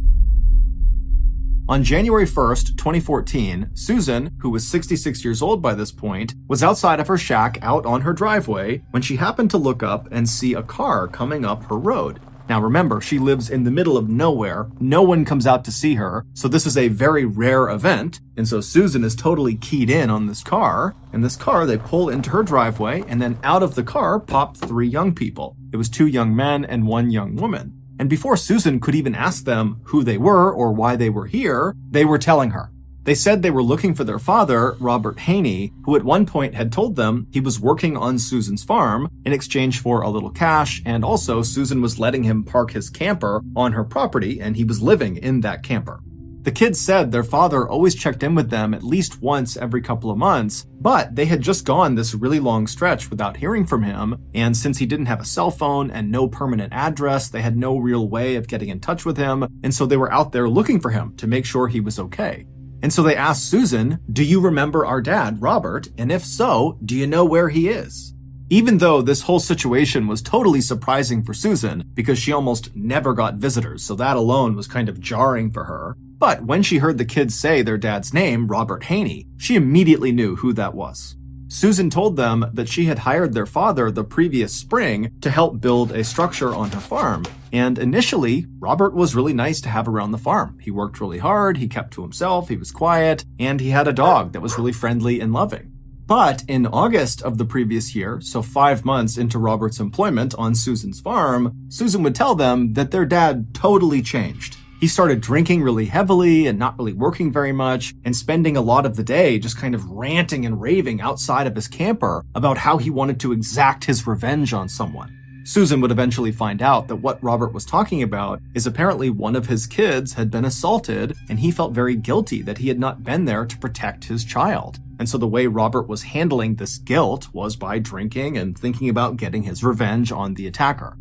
On January 1st, 2014, Susan, who was 66 years old by this point, was outside of her shack out on her driveway when she happened to look up and see a car coming up her road. Now remember, she lives in the middle of nowhere. No one comes out to see her, so this is a very rare event. And so Susan is totally keyed in on this car. And this car, they pull into her driveway, and then out of the car popped 3 young people. It was 2 young men and 1 young woman. And before Susan could even ask them who they were or why they were here, they were telling her. They said they were looking for their father, Robert Haney, who at one point had told them he was working on Susan's farm in exchange for a little cash, and also Susan was letting him park his camper on her property, and he was living in that camper. The kids said their father always checked in with them at least once every couple of months, but they had just gone this really long stretch without hearing from him, and since he didn't have a cell phone and no permanent address, they had no real way of getting in touch with him, and so they were out there looking for him to make sure he was okay. And so they asked Susan, "Do you remember our dad, Robert? And if so, do you know where he is?" Even though this whole situation was totally surprising for Susan, because she almost never got visitors, so that alone was kind of jarring for her. But when she heard the kids say their dad's name, Robert Haney, she immediately knew who that was. Susan told them that she had hired their father the previous spring to help build a structure on her farm. And initially, Robert was really nice to have around the farm. He worked really hard, he kept to himself, he was quiet, and he had a dog that was really friendly and loving. But in August of the previous year, so 5 months into Robert's employment on Susan's farm, Susan would tell them that their dad totally changed. He started drinking really heavily and not really working very much, and spending a lot of the day just kind of ranting and raving outside of his camper about how he wanted to exact his revenge on someone. Susan would eventually find out that what Robert was talking about is apparently one of his kids had been assaulted, and he felt very guilty that he had not been there to protect his child. And so the way Robert was handling this guilt was by drinking and thinking about getting his revenge on the attacker.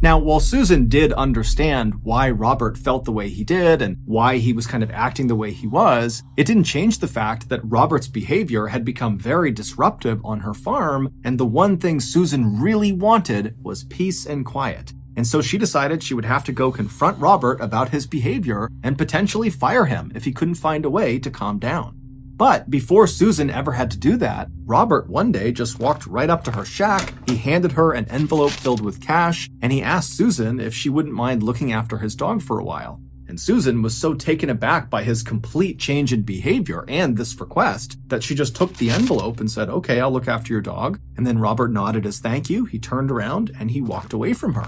Now, while Susan did understand why Robert felt the way he did and why he was kind of acting the way he was, it didn't change the fact that Robert's behavior had become very disruptive on her farm, and the one thing Susan really wanted was peace and quiet. And so she decided she would have to go confront Robert about his behavior and potentially fire him if he couldn't find a way to calm down. But before Susan ever had to do that, Robert one day just walked right up to her shack, he handed her an envelope filled with cash, and he asked Susan if she wouldn't mind looking after his dog for a while. And Susan was so taken aback by his complete change in behavior and this request that she just took the envelope and said, "Okay, I'll look after your dog." And then Robert nodded as thank you, he turned around, and he walked away from her.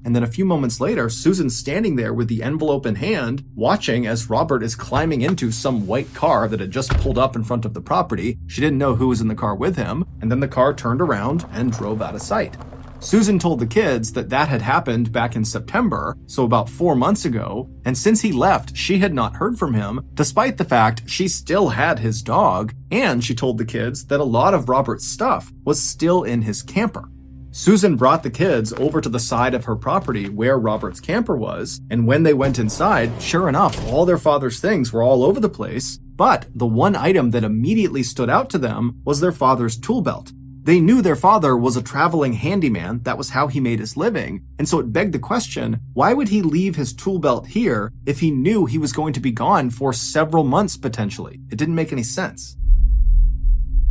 And then a few moments later, Susan's standing there with the envelope in hand, watching as Robert is climbing into some white car that had just pulled up in front of the property. She didn't know who was in the car with him, and then the car turned around and drove out of sight. Susan told the kids that that had happened back in September, so about 4 months ago, and since he left, she had not heard from him, despite the fact she still had his dog, and she told the kids that a lot of Robert's stuff was still in his camper. Susan brought the kids over to the side of her property where Robert's camper was, and when they went inside, sure enough, all their father's things were all over the place, but the one item that immediately stood out to them was their father's tool belt. They knew their father was a traveling handyman, that was how he made his living, and so it begged the question, why would he leave his tool belt here if he knew he was going to be gone for several months potentially? It didn't make any sense.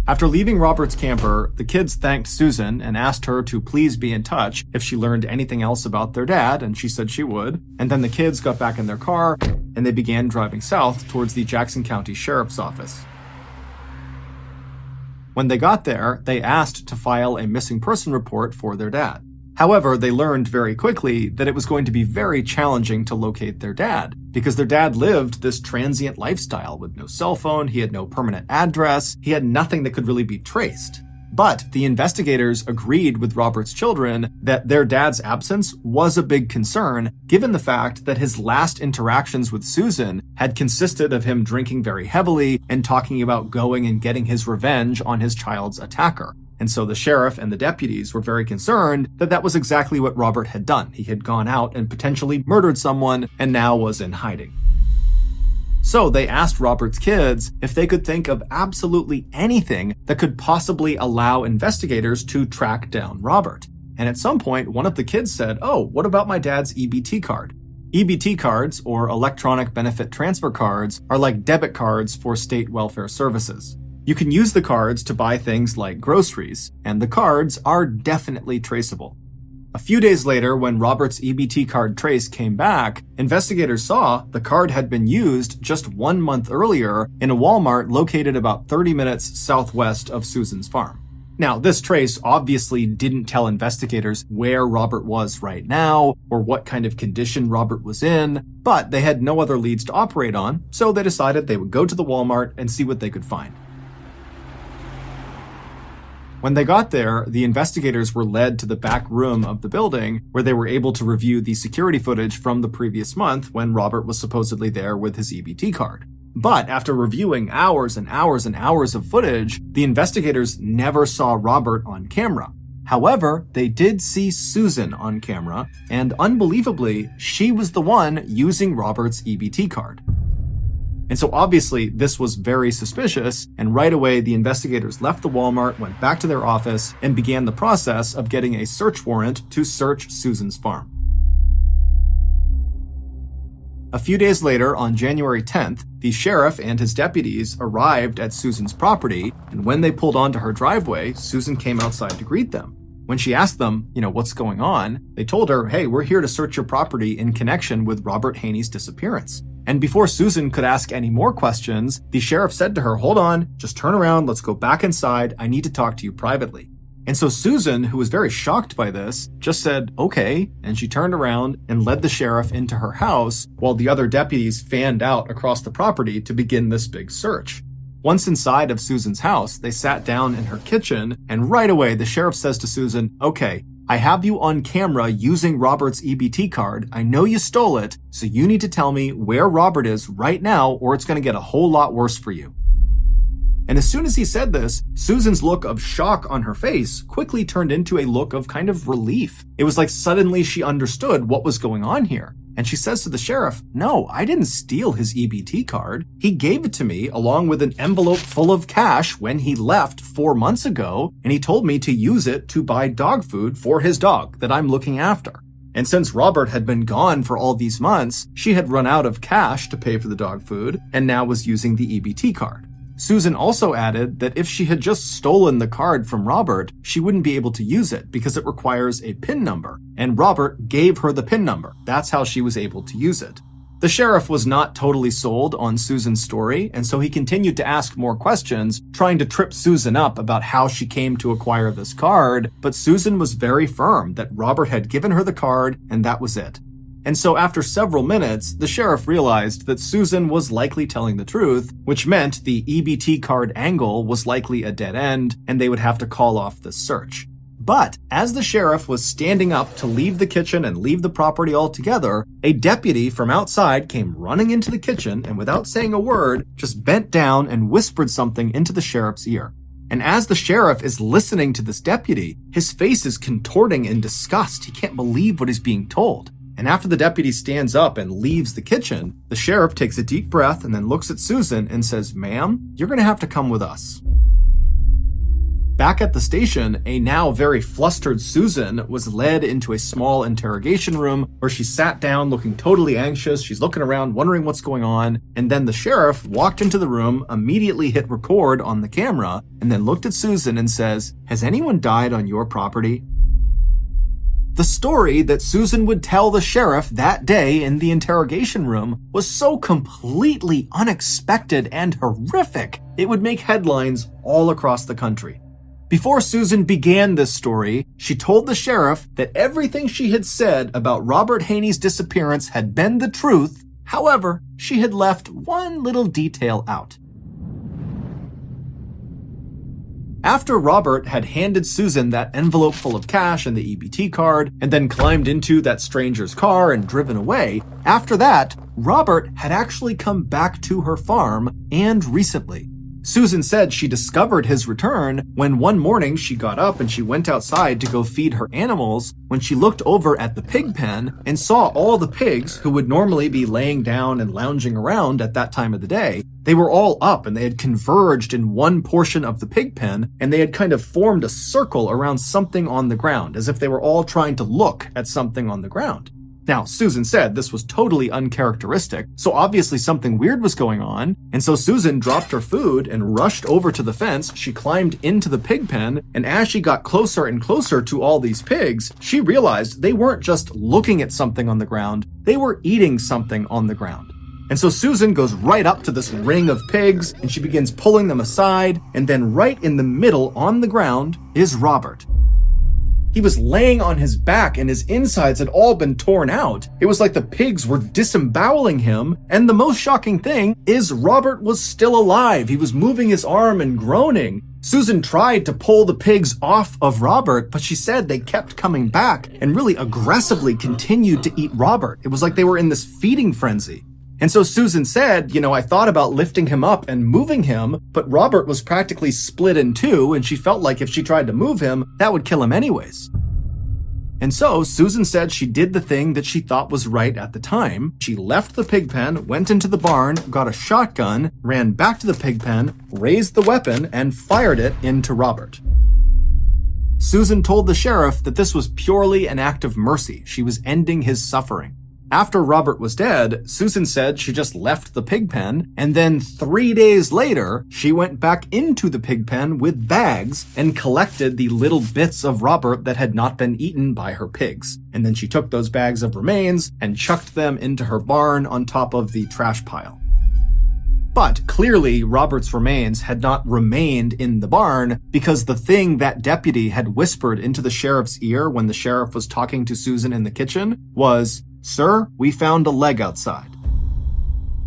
After leaving Robert's camper, the kids thanked Susan and asked her to please be in touch if she learned anything else about their dad, and she said she would. And then the kids got back in their car, and they began driving south towards the Jackson County Sheriff's Office. When they got there, they asked to file a missing person report for their dad. However, they learned very quickly that it was going to be very challenging to locate their dad, because their dad lived this transient lifestyle with no cell phone, he had no permanent address, he had nothing that could really be traced. But the investigators agreed with Robert's children that their dad's absence was a big concern, given the fact that his last interactions with Susan had consisted of him drinking very heavily and talking about going and getting his revenge on his child's attacker. And so the sheriff and the deputies were very concerned that that was exactly what Robert had done. He had gone out and potentially murdered someone and now was in hiding. So they asked Robert's kids if they could think of absolutely anything that could possibly allow investigators to track down Robert. And at some point, one of the kids said, "Oh, what about my dad's EBT card?" EBT cards, or electronic benefit transfer cards, are like debit cards for state welfare services. You can use the cards to buy things like groceries, and the cards are definitely traceable. A few days later, when Robert's EBT card trace came back, investigators saw the card had been used just 1 month earlier in a Walmart located about 30 minutes southwest of Susan's farm. Now, this trace obviously didn't tell investigators where Robert was right now or what kind of condition Robert was in, but they had no other leads to operate on, so they decided they would go to the Walmart and see what they could find. When they got there, the investigators were led to the back room of the building where they were able to review the security footage from the previous month when Robert was supposedly there with his EBT card. But after reviewing hours and hours and hours of footage, the investigators never saw Robert on camera. However, they did see Susan on camera, and unbelievably, she was the one using Robert's EBT card. And so obviously this was very suspicious, and right away the investigators left the Walmart, went back to their office, and began the process of getting a search warrant to search Susan's farm. A few days later, on January 10th, the sheriff and his deputies arrived at Susan's property, and when they pulled onto her driveway, Susan came outside to greet them. When she asked them, what's going on, they told her, hey, we're here to search your property in connection with Robert Haney's disappearance. And before Susan could ask any more questions, the sheriff said to her, hold on, just turn around, let's go back inside, I need to talk to you privately. And so Susan, who was very shocked by this, just said, okay, and she turned around and led the sheriff into her house while the other deputies fanned out across the property to begin this big search. Once inside of Susan's house, they sat down in her kitchen, and right away the sheriff says to Susan, okay, I have you on camera using Robert's EBT card. I know you stole it, so you need to tell me where Robert is right now or it's going to get a whole lot worse for you. And as soon as he said this, Susan's look of shock on her face quickly turned into a look of kind of relief. It was like suddenly she understood what was going on here. And she says to the sheriff, no, I didn't steal his EBT card. He gave it to me along with an envelope full of cash when he left 4 months ago, and he told me to use it to buy dog food for his dog that I'm looking after. And since Robert had been gone for all these months, she had run out of cash to pay for the dog food and now was using the EBT card. Susan also added that if she had just stolen the card from Robert, she wouldn't be able to use it because it requires a PIN number, and Robert gave her the PIN number. That's how she was able to use it. The sheriff was not totally sold on Susan's story, and so he continued to ask more questions, trying to trip Susan up about how she came to acquire this card, but Susan was very firm that Robert had given her the card and that was it. And so after several minutes, the sheriff realized that Susan was likely telling the truth, which meant the EBT card angle was likely a dead end, and they would have to call off the search. But as the sheriff was standing up to leave the kitchen and leave the property altogether, a deputy from outside came running into the kitchen and without saying a word, just bent down and whispered something into the sheriff's ear. And as the sheriff is listening to this deputy, his face is contorting in disgust. He can't believe what he's being told. And after the deputy stands up and leaves the kitchen, the sheriff takes a deep breath and then looks at Susan and says, ma'am, you're going to have to come with us. Back at the station, a now very flustered Susan was led into a small interrogation room where she sat down looking totally anxious. She's looking around, wondering what's going on. And then the sheriff walked into the room, immediately hit record on the camera, and then looked at Susan and says, has anyone died on your property? The story that Susan would tell the sheriff that day in the interrogation room was so completely unexpected and horrific, it would make headlines all across the country. Before Susan began this story, she told the sheriff that everything she had said about Robert Haney's disappearance had been the truth. However, she had left one little detail out. After Robert had handed Susan that envelope full of cash and the EBT card, and then climbed into that stranger's car and driven away, after that, Robert had actually come back to her farm, and recently. Susan said she discovered his return when one morning she got up and she went outside to go feed her animals when she looked over at the pig pen and saw all the pigs who would normally be laying down and lounging around at that time of the day. They were all up and they had converged in one portion of the pig pen and they had kind of formed a circle around something on the ground as if they were all trying to look at something on the ground. Now, Susan said this was totally uncharacteristic, so obviously something weird was going on, and so Susan dropped her food and rushed over to the fence. She climbed into the pig pen, and as she got closer and closer to all these pigs, she realized they weren't just looking at something on the ground, they were eating something on the ground. And so Susan goes right up to this ring of pigs, and she begins pulling them aside, and then right in the middle on the ground is Robert. He was laying on his back and his insides had all been torn out. It was like the pigs were disemboweling him, and the most shocking thing is Robert was still alive. He was moving his arm and groaning. Susan tried to pull the pigs off of Robert, but she said they kept coming back and really aggressively continued to eat Robert. It was like they were in this feeding frenzy. And so Susan said, I thought about lifting him up and moving him, but Robert was practically split in two, and she felt like if she tried to move him, that would kill him anyways. And so Susan said she did the thing that she thought was right at the time. She left the pig pen, went into the barn, got a shotgun, ran back to the pig pen, raised the weapon, and fired it into Robert. Susan told the sheriff that this was purely an act of mercy. She was ending his suffering. After Robert was dead, Susan said she just left the pig pen, and then 3 days later, she went back into the pig pen with bags and collected the little bits of Robert that had not been eaten by her pigs. And then she took those bags of remains and chucked them into her barn on top of the trash pile. But clearly, Robert's remains had not remained in the barn because the thing that deputy had whispered into the sheriff's ear when the sheriff was talking to Susan in the kitchen was, "Sir, we found a leg outside."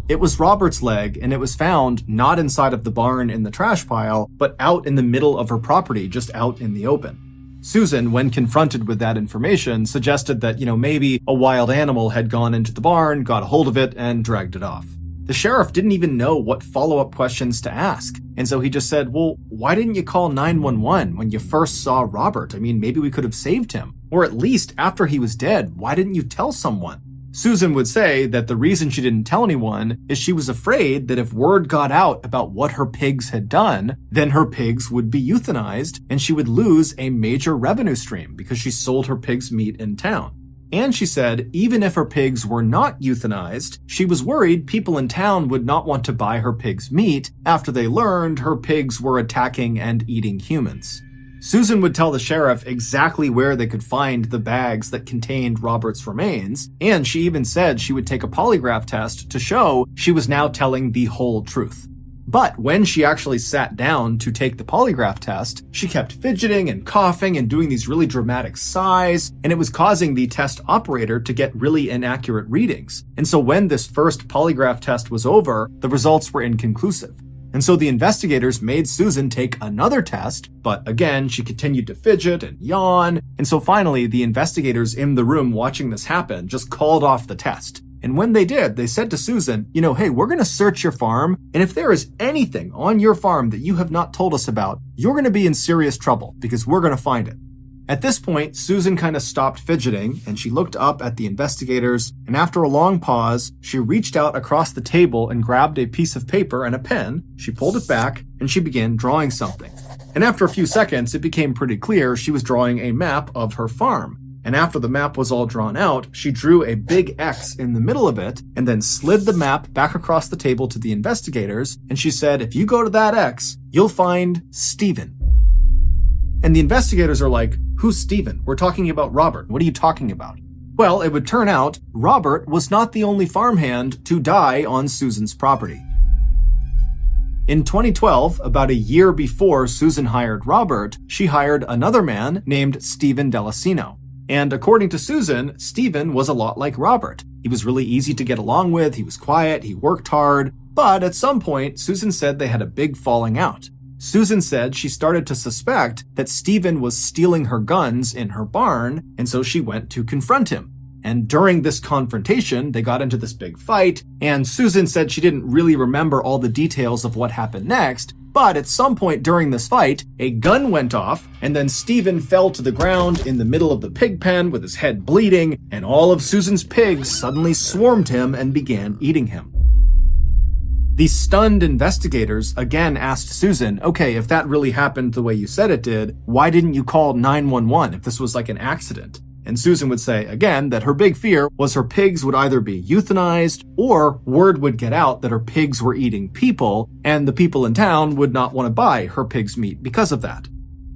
It was Robert's leg, and it was found not inside of the barn in the trash pile, but out in the middle of her property, just out in the open. Susan, when confronted with that information, suggested that, maybe a wild animal had gone into the barn, got a hold of it, and dragged it off. The sheriff didn't even know what follow-up questions to ask, and so he just said, well, why didn't you call 911 when you first saw Robert? I mean, maybe we could have saved him. Or at least after he was dead, why didn't you tell someone? Susan would say that the reason she didn't tell anyone is she was afraid that if word got out about what her pigs had done, then her pigs would be euthanized and she would lose a major revenue stream because she sold her pigs' meat in town. And she said even if her pigs were not euthanized, she was worried people in town would not want to buy her pigs' meat after they learned her pigs were attacking and eating humans. Susan would tell the sheriff exactly where they could find the bags that contained Robert's remains, and she even said she would take a polygraph test to show she was now telling the whole truth. But when she actually sat down to take the polygraph test, she kept fidgeting and coughing and doing these really dramatic sighs, and it was causing the test operator to get really inaccurate readings. And so when this first polygraph test was over, the results were inconclusive. And so the investigators made Susan take another test, but again, she continued to fidget and yawn. And so finally, the investigators in the room watching this happen just called off the test. And when they did, they said to Susan, hey, we're going to search your farm, and if there is anything on your farm that you have not told us about, you're going to be in serious trouble because we're going to find it. At this point, Susan kind of stopped fidgeting, and she looked up at the investigators, and after a long pause, she reached out across the table and grabbed a piece of paper and a pen. She pulled it back, and she began drawing something. And after a few seconds, it became pretty clear she was drawing a map of her farm. And after the map was all drawn out, she drew a big X in the middle of it, and then slid the map back across the table to the investigators, and she said, if you go to that X, you'll find Stephen. And the investigators are like, who's Stephen? We're talking about Robert. What are you talking about? Well, it would turn out Robert was not the only farmhand to die on Susan's property. In 2012, about a year before Susan hired Robert, she hired another man named Stephen Delicino. And according to Susan, Stephen was a lot like Robert. He was really easy to get along with, he was quiet, he worked hard, but at some point, Susan said they had a big falling out. Susan said she started to suspect that Stephen was stealing her guns in her barn, and so she went to confront him. And during this confrontation, they got into this big fight, and Susan said she didn't really remember all the details of what happened next, but at some point during this fight, a gun went off, and then Stephen fell to the ground in the middle of the pig pen with his head bleeding, and all of Susan's pigs suddenly swarmed him and began eating him. The stunned investigators again asked Susan, okay, if that really happened the way you said it did, why didn't you call 911 if this was like an accident? And Susan would say, again, that her big fear was her pigs would either be euthanized or word would get out that her pigs were eating people, and the people in town would not want to buy her pig's meat because of that.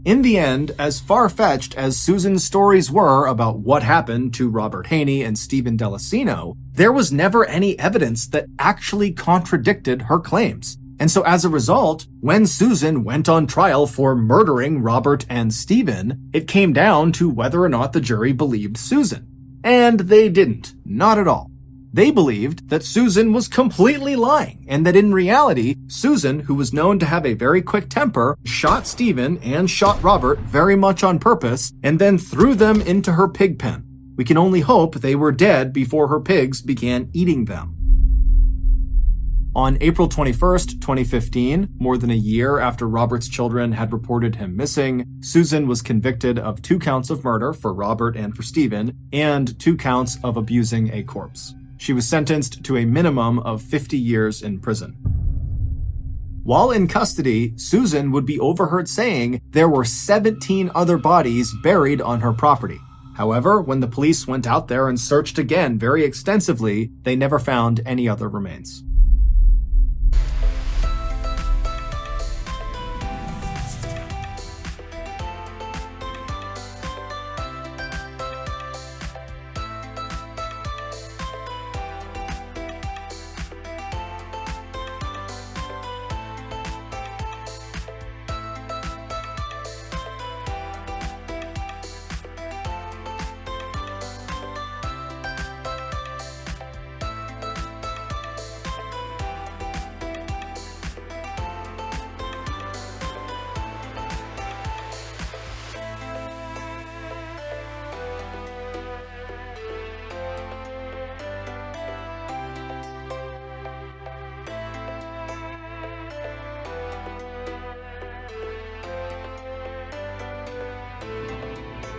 In the end, as far-fetched as Susan's stories were about what happened to Robert Haney and Stephen Delacino, there was never any evidence that actually contradicted her claims. And so as a result, when Susan went on trial for murdering Robert and Stephen, it came down to whether or not the jury believed Susan. And they didn't. Not at all. They believed that Susan was completely lying, and that in reality, Susan, who was known to have a very quick temper, shot Stephen and shot Robert very much on purpose, and then threw them into her pig pen. We can only hope they were dead before her pigs began eating them. On April 21st, 2015, more than a year after Robert's children had reported him missing, Susan was convicted of 2 counts of murder for Robert and for Stephen, and 2 counts of abusing a corpse. She was sentenced to a minimum of 50 years in prison. While in custody, Susan would be overheard saying there were 17 other bodies buried on her property. However, when the police went out there and searched again very extensively, they never found any other remains.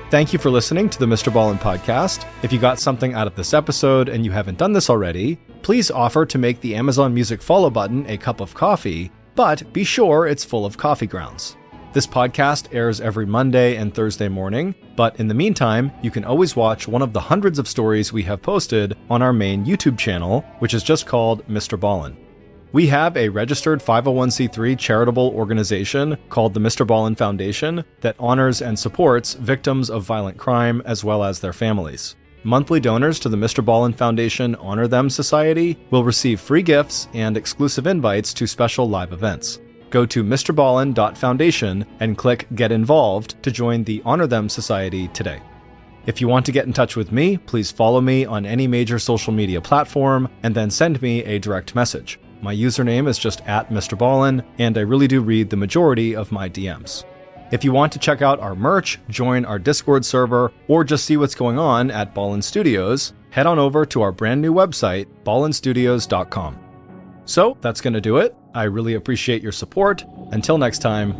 Thank you for listening to the MrBallen podcast. If you got something out of this episode and you haven't done this already, please offer to make the Amazon Music follow button a cup of coffee, but be sure it's full of coffee grounds. This podcast airs every Monday and Thursday morning, but in the meantime, you can always watch one of the hundreds of stories we have posted on our main YouTube channel, which is just called MrBallen. We have a registered 501c3 charitable organization called the MrBallen Foundation that honors and supports victims of violent crime as well as their families. Monthly donors to the MrBallen Foundation Honor Them Society will receive free gifts and exclusive invites to special live events. Go to mrballen.foundation and click Get Involved to join the Honor Them Society today. If you want to get in touch with me, please follow me on any major social media platform and then send me a direct message. My username is just @MrBallen, and I really do read the majority of my DMs. If you want to check out our merch, join our Discord server, or just see what's going on at Ballen Studios, head on over to our brand new website, ballenstudios.com. So that's going to do it. I really appreciate your support. Until next time,